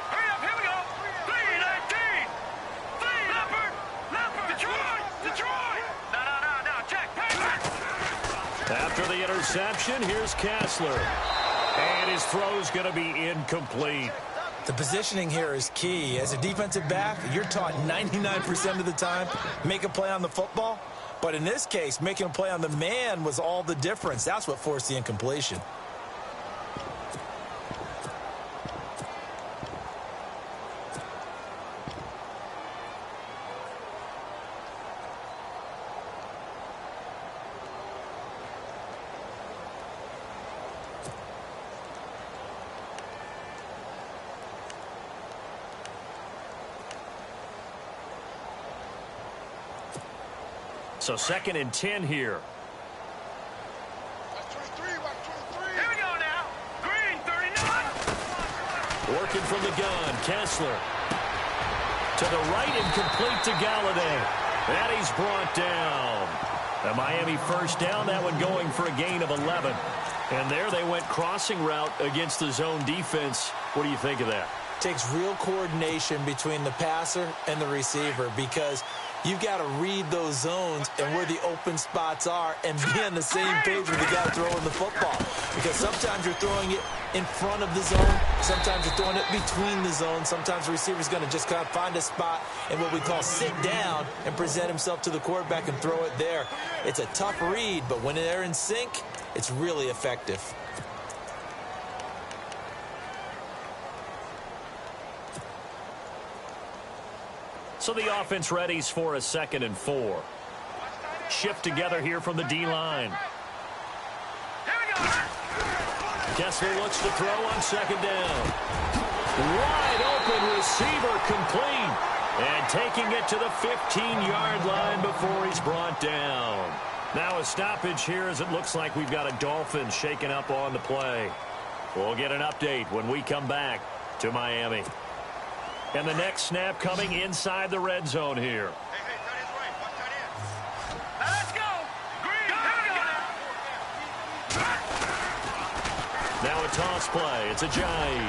Speaker 4: Hurry up, here we go. 3-19. Leopard. Detroit. No, check.
Speaker 2: After the interception, here's Kessler. And his throw's going to be incomplete.
Speaker 3: The positioning here is key. As a defensive back, you're taught 99% of the time, make a play on the football. But in this case, making a play on the man was all the difference. That's what forced the incompletion.
Speaker 2: So 2nd and 10 here.
Speaker 4: Here we go now. Green, 39.
Speaker 2: Working from the gun, Kessler. To the right and complete to Galladay. And he's brought down. The Miami first down, that one going for a gain of 11. And there they went crossing route against the zone defense. What do you think of that?
Speaker 3: Takes real coordination between the passer and the receiver, because you've got to read those zones and where the open spots are and be on the same page with the guy throwing the football. Because sometimes you're throwing it in front of the zone. Sometimes you're throwing it between the zones. Sometimes the receiver's going to just kind of find a spot and what we call sit down and present himself to the quarterback and throw it there. It's a tough read, but when they're in sync, it's really effective.
Speaker 2: So the offense readies for a 2nd and 4. Shift together here from the D-line. Kessler looks to throw on 2nd down. Wide open receiver complete. And taking it to the 15-yard line before he's brought down. Now a stoppage here as it looks like we've got a Dolphin shaken up on the play. We'll get an update when we come back to Miami. And the next snap coming inside the red zone here.
Speaker 4: Hey, tight end's right. One tight end. Now let's go. Green, here we go.
Speaker 2: Now a toss play. It's a Ajayi.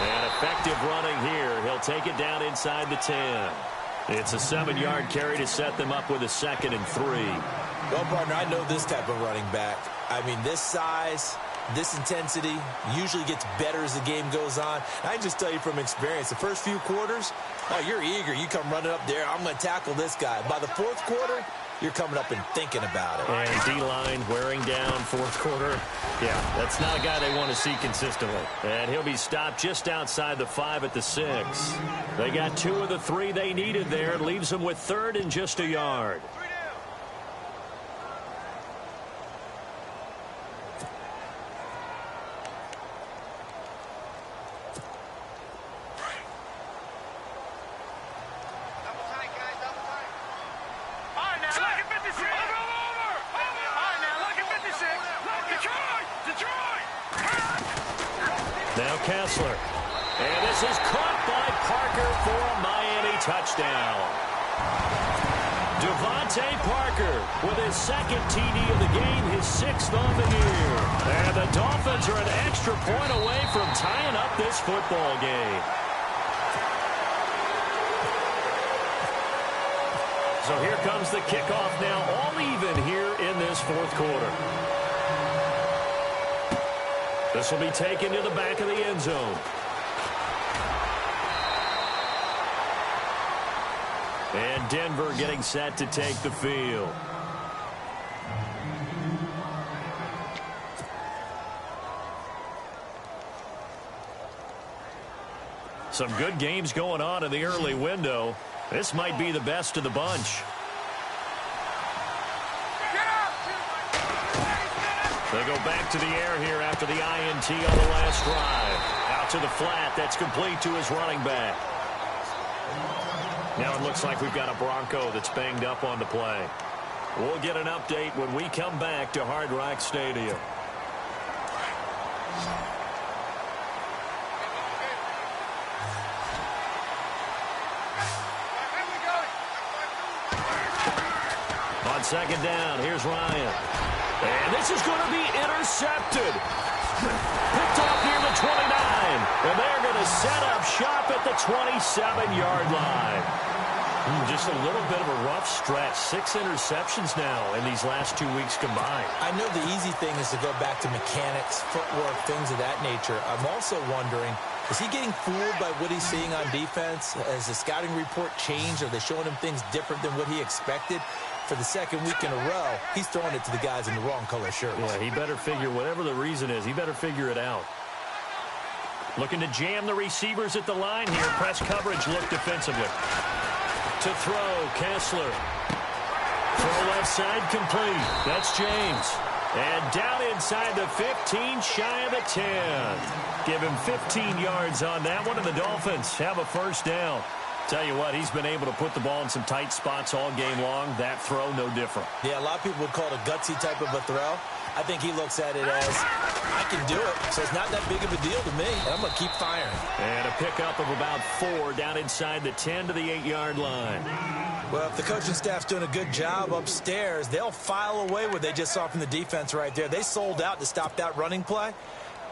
Speaker 2: And effective running here. He'll take it down inside the 10. It's a 7-yard carry to set them up with a 2nd and 3.
Speaker 3: Well, partner, I know this type of running back. I mean, this size, this intensity usually gets better as the game goes on. I can just tell you from experience, the first few quarters, oh, you're eager. You come running up there, I'm going to tackle this guy. By the 4th quarter, you're coming up and thinking about it.
Speaker 2: And D-line wearing down 4th quarter. Yeah, that's not a guy they want to see consistently. And he'll be stopped just outside the 5 at the 6. They got 2 of the 3 they needed there. It leaves them with 3rd and just a yard. Now Kessler. And this is caught by Parker for a Miami touchdown. Devontae Parker with his second TD of the game, his 6th on the year. And the Dolphins are an extra point away from tying up this football game. So here comes the kickoff now, all even here in this fourth quarter. This will be taken to the back of the end zone. And Denver getting set to take the field. Some good games going on in the early window. This might be the best of the bunch. They go back to the air here after the INT on the last drive. Out to the flat. That's complete to his running back. Now it looks like we've got a Bronco that's banged up on the play. We'll get an update when we come back to Hard Rock Stadium. On second down, here's Ryan. And this is going to be intercepted. Picked off near the 29. And they're going to set up shop at the 27-yard line. Just a little bit of a rough stretch. 6 interceptions now in these last 2 weeks combined.
Speaker 3: I know the easy thing is to go back to mechanics, footwork, things of that nature. I'm also wondering, is he getting fooled by what he's seeing on defense? Has the scouting report changed? Are they showing him things different than what he expected? For the second week in a row, he's throwing it to the guys in the wrong color shirts.
Speaker 2: Yeah, he better figure, whatever the reason is, he better figure it out. Looking to jam the receivers at the line here. Press coverage look defensively. To throw, Kessler. Throw left side complete. That's James. And down inside the 15, shy of the 10. Give him 15 yards on that one, and the Dolphins have a first down. Tell you what, he's been able to put the ball in some tight spots all game long. That throw, no different.
Speaker 3: Yeah, a lot of people would call it a gutsy type of a throw. I think he looks at it as, I can do it, so it's not that big of a deal to me, and I'm going to keep firing.
Speaker 2: And a pickup of about 4 down inside the 10 to the 8-yard line.
Speaker 3: Well, if the coaching staff's doing a good job upstairs, they'll file away what they just saw from the defense right there. They sold out to stop that running play.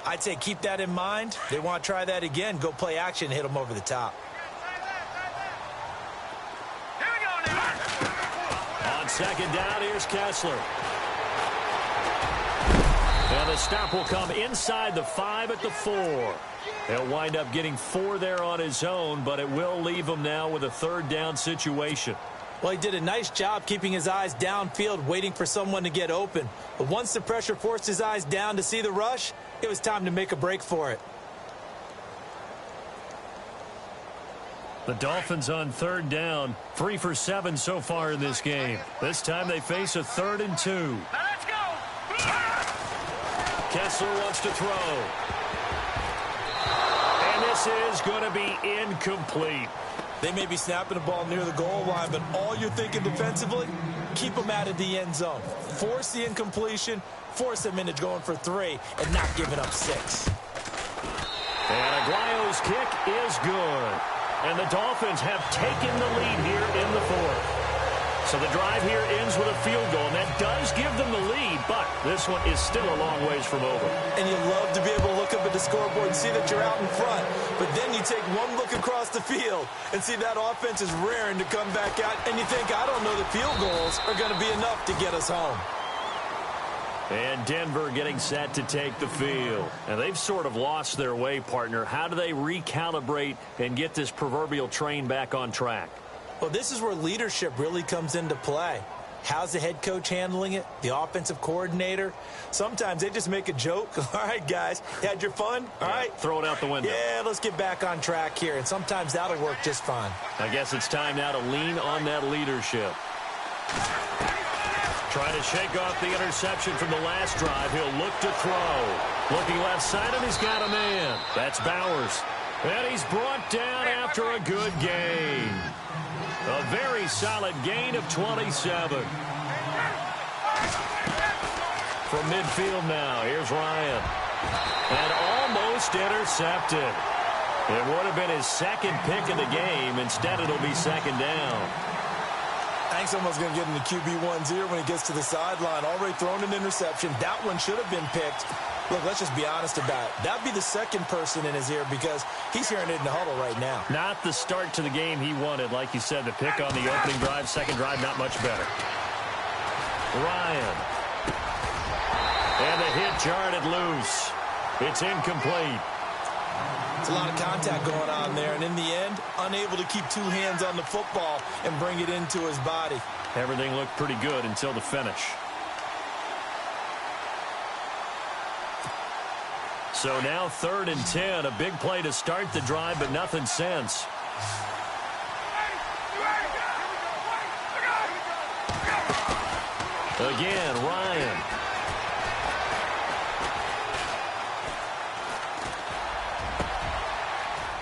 Speaker 3: I'd say keep that in mind. They want to try that again, go play action, hit them over the top.
Speaker 2: On second down, here's Kessler. And the stop will come inside the 5 at the 4. He'll wind up getting 4 there on his own, but it will leave him now with a third down situation.
Speaker 3: Well, he did a nice job keeping his eyes downfield, waiting for someone to get open. But once the pressure forced his eyes down to see the rush, it was time to make a break for it.
Speaker 2: The Dolphins on third down, 3 for 7 so far in this game. This time they face a 3rd and 2.
Speaker 4: Now let's go.
Speaker 2: Kessler wants to throw. And this is going to be incomplete.
Speaker 3: They may be snapping the ball near the goal line, but all you're thinking defensively, keep them out of the end zone. Force the incompletion, force them into going for 3, and not giving up 6.
Speaker 2: And Aguayo's kick is good. And the Dolphins have taken the lead here in the 4th. So the drive here ends with a field goal, and that does give them the lead, but this one is still a long ways from over.
Speaker 3: And you love to be able to look up at the scoreboard and see that you're out in front, but then you take one look across the field and see that offense is raring to come back out, and you think, I don't know, the field goals are going to be enough to get us home.
Speaker 2: And Denver getting set to take the field. And they've sort of lost their way, partner. How do they recalibrate and get this proverbial train back on track?
Speaker 3: Well, this is where leadership really comes into play. How's the head coach handling it? The offensive coordinator? Sometimes they just make a joke. All right, guys, you had your fun? All right.
Speaker 2: Throw it out the window.
Speaker 3: Yeah, let's get back on track here. And sometimes that'll work just fine.
Speaker 2: I guess it's time now to lean on that leadership. Trying to shake off the interception from the last drive. He'll look to throw. Looking left side, and he's got a man. That's Bowers. And he's brought down after a good gain. A very solid gain of 27. From midfield now, here's Ryan. And almost intercepted. It would have been his second pick of the game. Instead, it'll be second down.
Speaker 3: I think someone's going to get in the QB1-0 when he gets to the sideline. Already thrown an interception. That one should have been picked. Look, let's just be honest about it. That'd be the second person in his ear because he's hearing it in the huddle right now.
Speaker 2: Not the start to the game he wanted. Like you said, the pick on the opening drive, second drive, not much better. Ryan. And the hit jarred loose. It's incomplete.
Speaker 3: It's a lot of contact going on there, and in the end, unable to keep two hands on the football and bring it into his body.
Speaker 2: Everything looked pretty good until the finish. So now 3rd and 10, a big play to start the drive, but nothing since. Again, Ryan.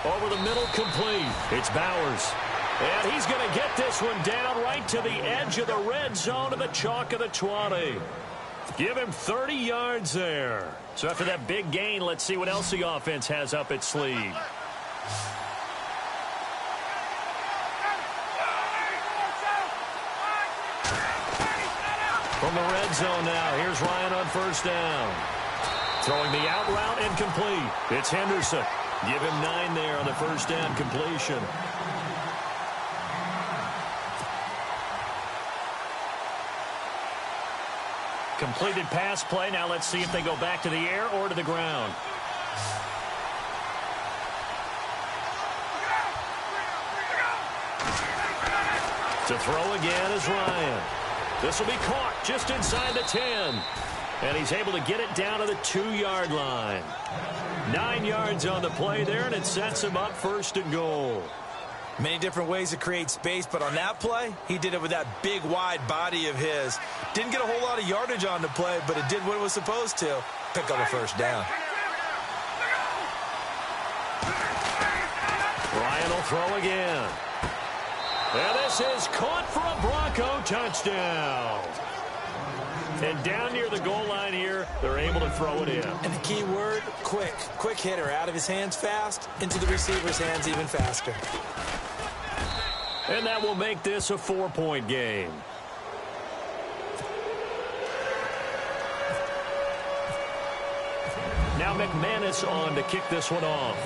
Speaker 2: Over the middle, complete. It's Bowers. And he's going to get this one down right to the edge of the red zone of the chalk of the 20. Give him 30 yards there. So after that big gain, let's see what else the offense has up its sleeve. From the red zone now, here's Ryan on 1st down. Throwing the out route and complete. It's Henderson. Give him 9 there on the 1st down completion. Completed pass play. Now let's see if they go back to the air or to the ground. To throw again is Ryan. This will be caught just inside the 10. And he's able to get it down to the 2-yard line. 9 yards on the play there, and it sets him up 1st and goal.
Speaker 3: Many different ways to create space, but on that play, he did it with that big, wide body of his. Didn't get a whole lot of yardage on the play, but it did what it was supposed to. Pick up a 1st down.
Speaker 2: Ryan will throw again. And this is caught for a Bronco touchdown. And down near the goal line here, they're able to throw it in.
Speaker 3: And the key word, quick. Quick hitter. Out of his hands fast, into the receiver's hands even faster.
Speaker 2: And that will make this a 4-point game. Now McManus on to kick this one off.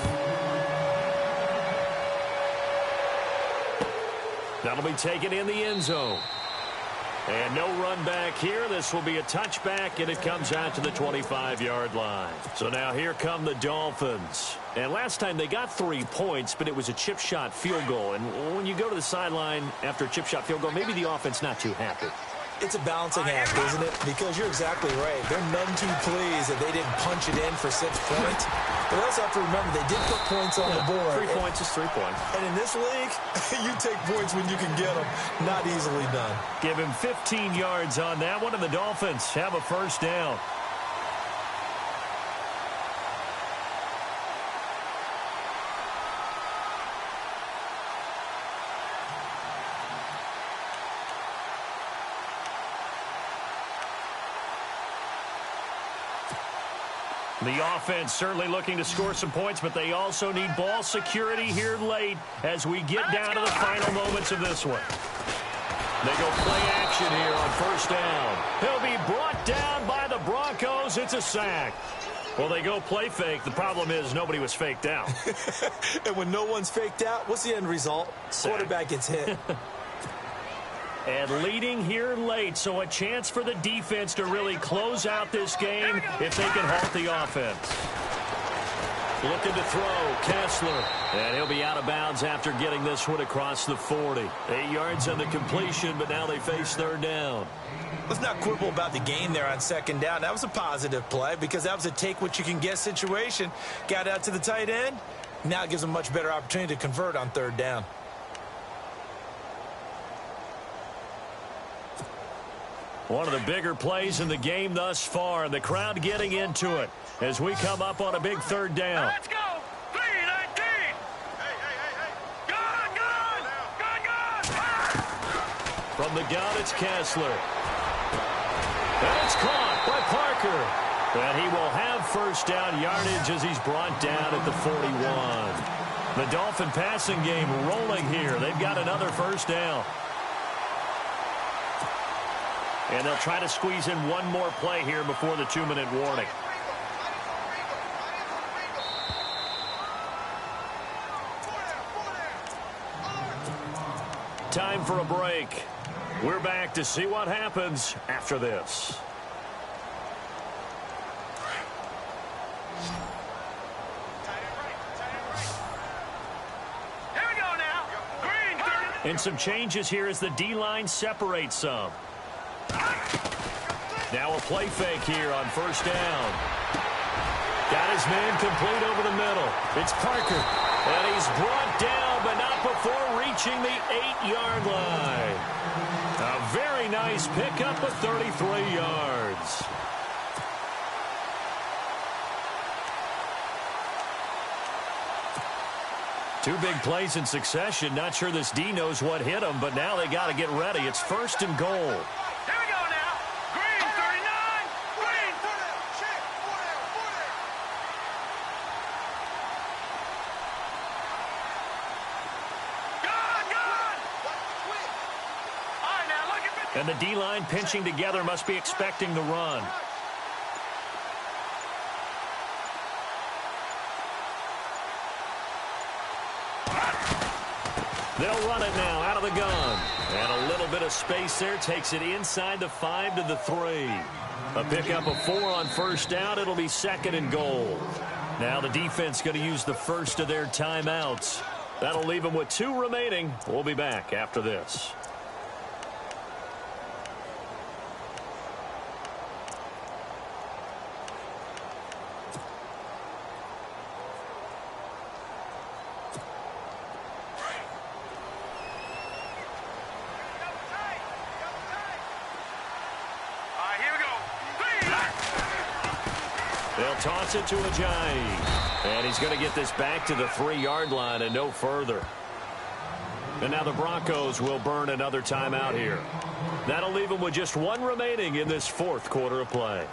Speaker 2: That'll be taken in the end zone. And no run back here. This will be a touchback, and it comes out to the 25-yard line. So now here come the Dolphins. And last time they got 3 points, but it was a chip shot field goal. And when you go to the sideline after a chip shot field goal, maybe the offense not too happy.
Speaker 3: It's a balancing act, isn't it? Because you're exactly right. They're none too pleased that they didn't punch it in for 6 points. But also have to remember they did put points on the board.
Speaker 2: 3 points is 3 points.
Speaker 3: And in this league, you take points when you can get them. Not easily done.
Speaker 2: Give him 15 yards on that one, and the Dolphins have a 1st down. The offense certainly looking to score some points, but they also need ball security here late as we get down to the final moments of this one. They go play action here on 1st down. He'll be brought down by the Broncos. It's a sack. Well, they go play fake. The problem is nobody was faked out.
Speaker 3: And when no one's faked out, what's the end result?
Speaker 2: Sack.
Speaker 3: Quarterback gets hit.
Speaker 2: And leading here late, so a chance for the defense to really close out this game if they can halt the offense. Looking to throw, Kessler. And he'll be out of bounds after getting this one across the 40. 8 yards on the completion, but now they face 3rd down.
Speaker 3: Let's not quibble about the gain there on 2nd down. That was a positive play because that was a take-what-you-can-get situation. Got out to the tight end. Now it gives them a much better opportunity to convert on 3rd down.
Speaker 2: One of the bigger plays in the game thus far, and the crowd getting into it as we come up on a big 3rd down.
Speaker 4: Let's go. 3-19. Hey. Gun.
Speaker 2: From the gun, it's Kessler. And it's caught by Parker. And he will have 1st down yardage as he's brought down at the 41. The Dolphin passing game rolling here. They've got another 1st down. And they'll try to squeeze in one more play here before the 2-minute warning. Time for a break. We're back to see what happens after this.
Speaker 4: Here we go now. Green, 30.
Speaker 2: And some changes here as the D-line separates some. Now a play fake here on first down. Got his man complete over the middle. It's Parker. And he's brought down, but not before reaching the 8-yard line. A very nice pickup of 33 yards. Two big plays in succession. Not sure this D knows what hit him, but now they got to get ready. It's first and goal.
Speaker 4: Here we go now. Green, 39. Green. Good. All right, now look at me.
Speaker 2: And the D-line pinching together must be expecting the run. They'll run it now out of the gun. And a little bit of space there takes it inside the 5 to the 3. A pickup of 4 on first down. It'll be second and goal. Now the defense going to use the first of their timeouts. That'll leave them with 2 remaining. We'll be back after this. They'll toss it to Ajayi. And he's going to get this back to the 3-yard line and no further. And now the Broncos will burn another timeout here. That'll leave them with just 1 remaining in this 4th quarter of play.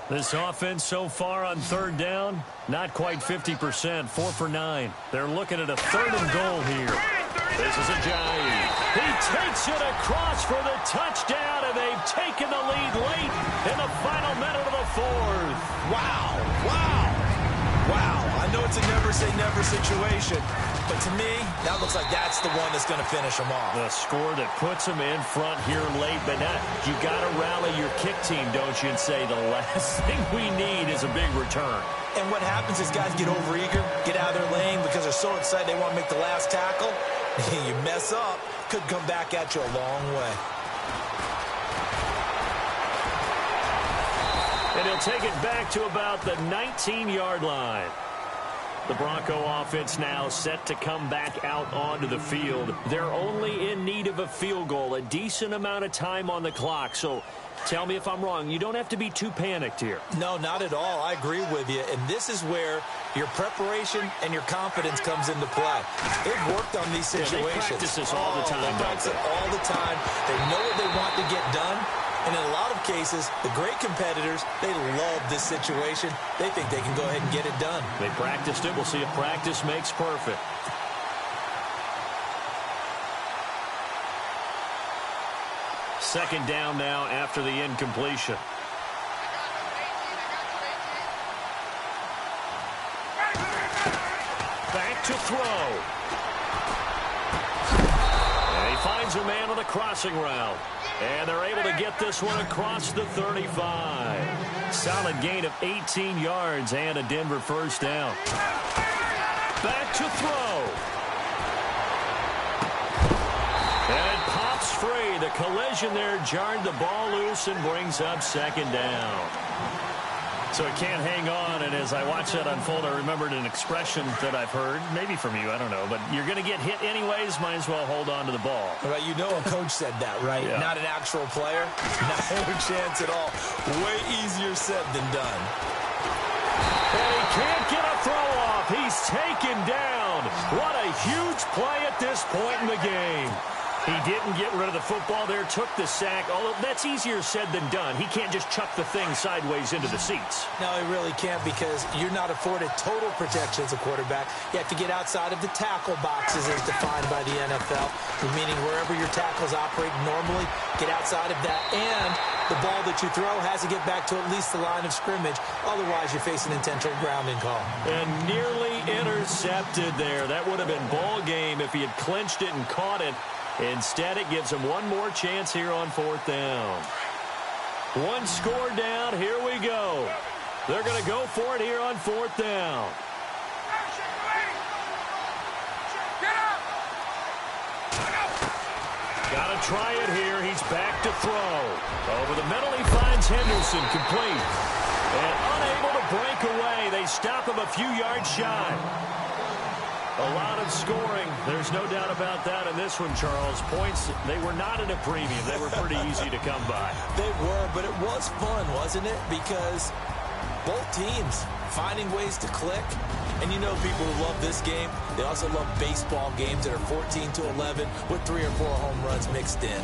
Speaker 2: This offense so far on third down, not quite 50%, 4 for 9. They're looking at a 3rd and goal here. This is Ajayi. He takes it across for the touchdown, and they've taken the lead late in the final minute of the 4th.
Speaker 3: Wow. I know it's a never-say-never situation, but to me, that looks like that's the one that's going to finish them off.
Speaker 2: The score that puts them in front here late, but not. You got to rally your kick team, don't you, and say the last thing we need is a big return.
Speaker 3: And what happens is guys get overeager, get out of their lane because they're so excited they want to make the last tackle. You mess up, could come back at you a long way.
Speaker 2: And he'll take it back to about the 19-yard line. The Bronco offense now set to come back out onto the field. They're only in need of a field goal, a decent amount of time on the clock. So tell me if I'm wrong. You don't have to be too panicked here.
Speaker 3: No, not at all. I agree with you. And this is where your preparation and your confidence comes into play. They've worked on these situations.
Speaker 2: They practice this all the time.
Speaker 3: They practice it all the time. They know what they want to get done. And in a lot of cases, the great competitors, they love this situation. They think they can go ahead and get it done.
Speaker 2: They practiced it. We'll see if practice makes perfect. Second down now after the incompletion. Back to throw. And he finds a man on the crossing route. And they're able to get this one across the 35. Solid gain of 18 yards and a Denver first down. Back to throw. And it pops free. The collision there jarred the ball loose and brings up second down. So it can't hang on, and as I watch that unfold, I remembered an expression that I've heard, maybe from you, I don't know, but you're going to get hit anyways, might as well hold on to the ball.
Speaker 3: Right, you know a coach said that, right?
Speaker 2: Yeah.
Speaker 3: Not an actual player. No chance at all. Way easier said than done.
Speaker 2: And he can't get a throw off. He's taken down. What a huge play at this point in the game. He didn't get rid of the football there, took the sack, although that's easier said than done. He can't just chuck the thing sideways into the seats.
Speaker 3: No, he really can't, because you're not afforded total protection as a quarterback. You have to get outside of the tackle boxes as defined by the NFL, meaning wherever your tackles operate normally, get outside of that, and the ball that you throw has to get back to at least the line of scrimmage. Otherwise, you face an intentional grounding call.
Speaker 2: And nearly intercepted there. That would have been ball game if he had clinched it and caught it. Instead, it gives him one more chance here on 4th down. One score down. Here we go. They're going to go for it here on 4th down. Got to try it here. He's back to throw. Over the middle, he finds Henderson, complete. And unable to break away. They stop him a few yards shy. A lot of scoring. There's no doubt about that in this one, Charles. Points, they were not at a premium. They were pretty easy to come by.
Speaker 3: They were, but it was fun, wasn't it? Because both teams finding ways to click. And you know, people who love this game, they also love baseball games that are 14-11 with 3 or 4 home runs mixed in.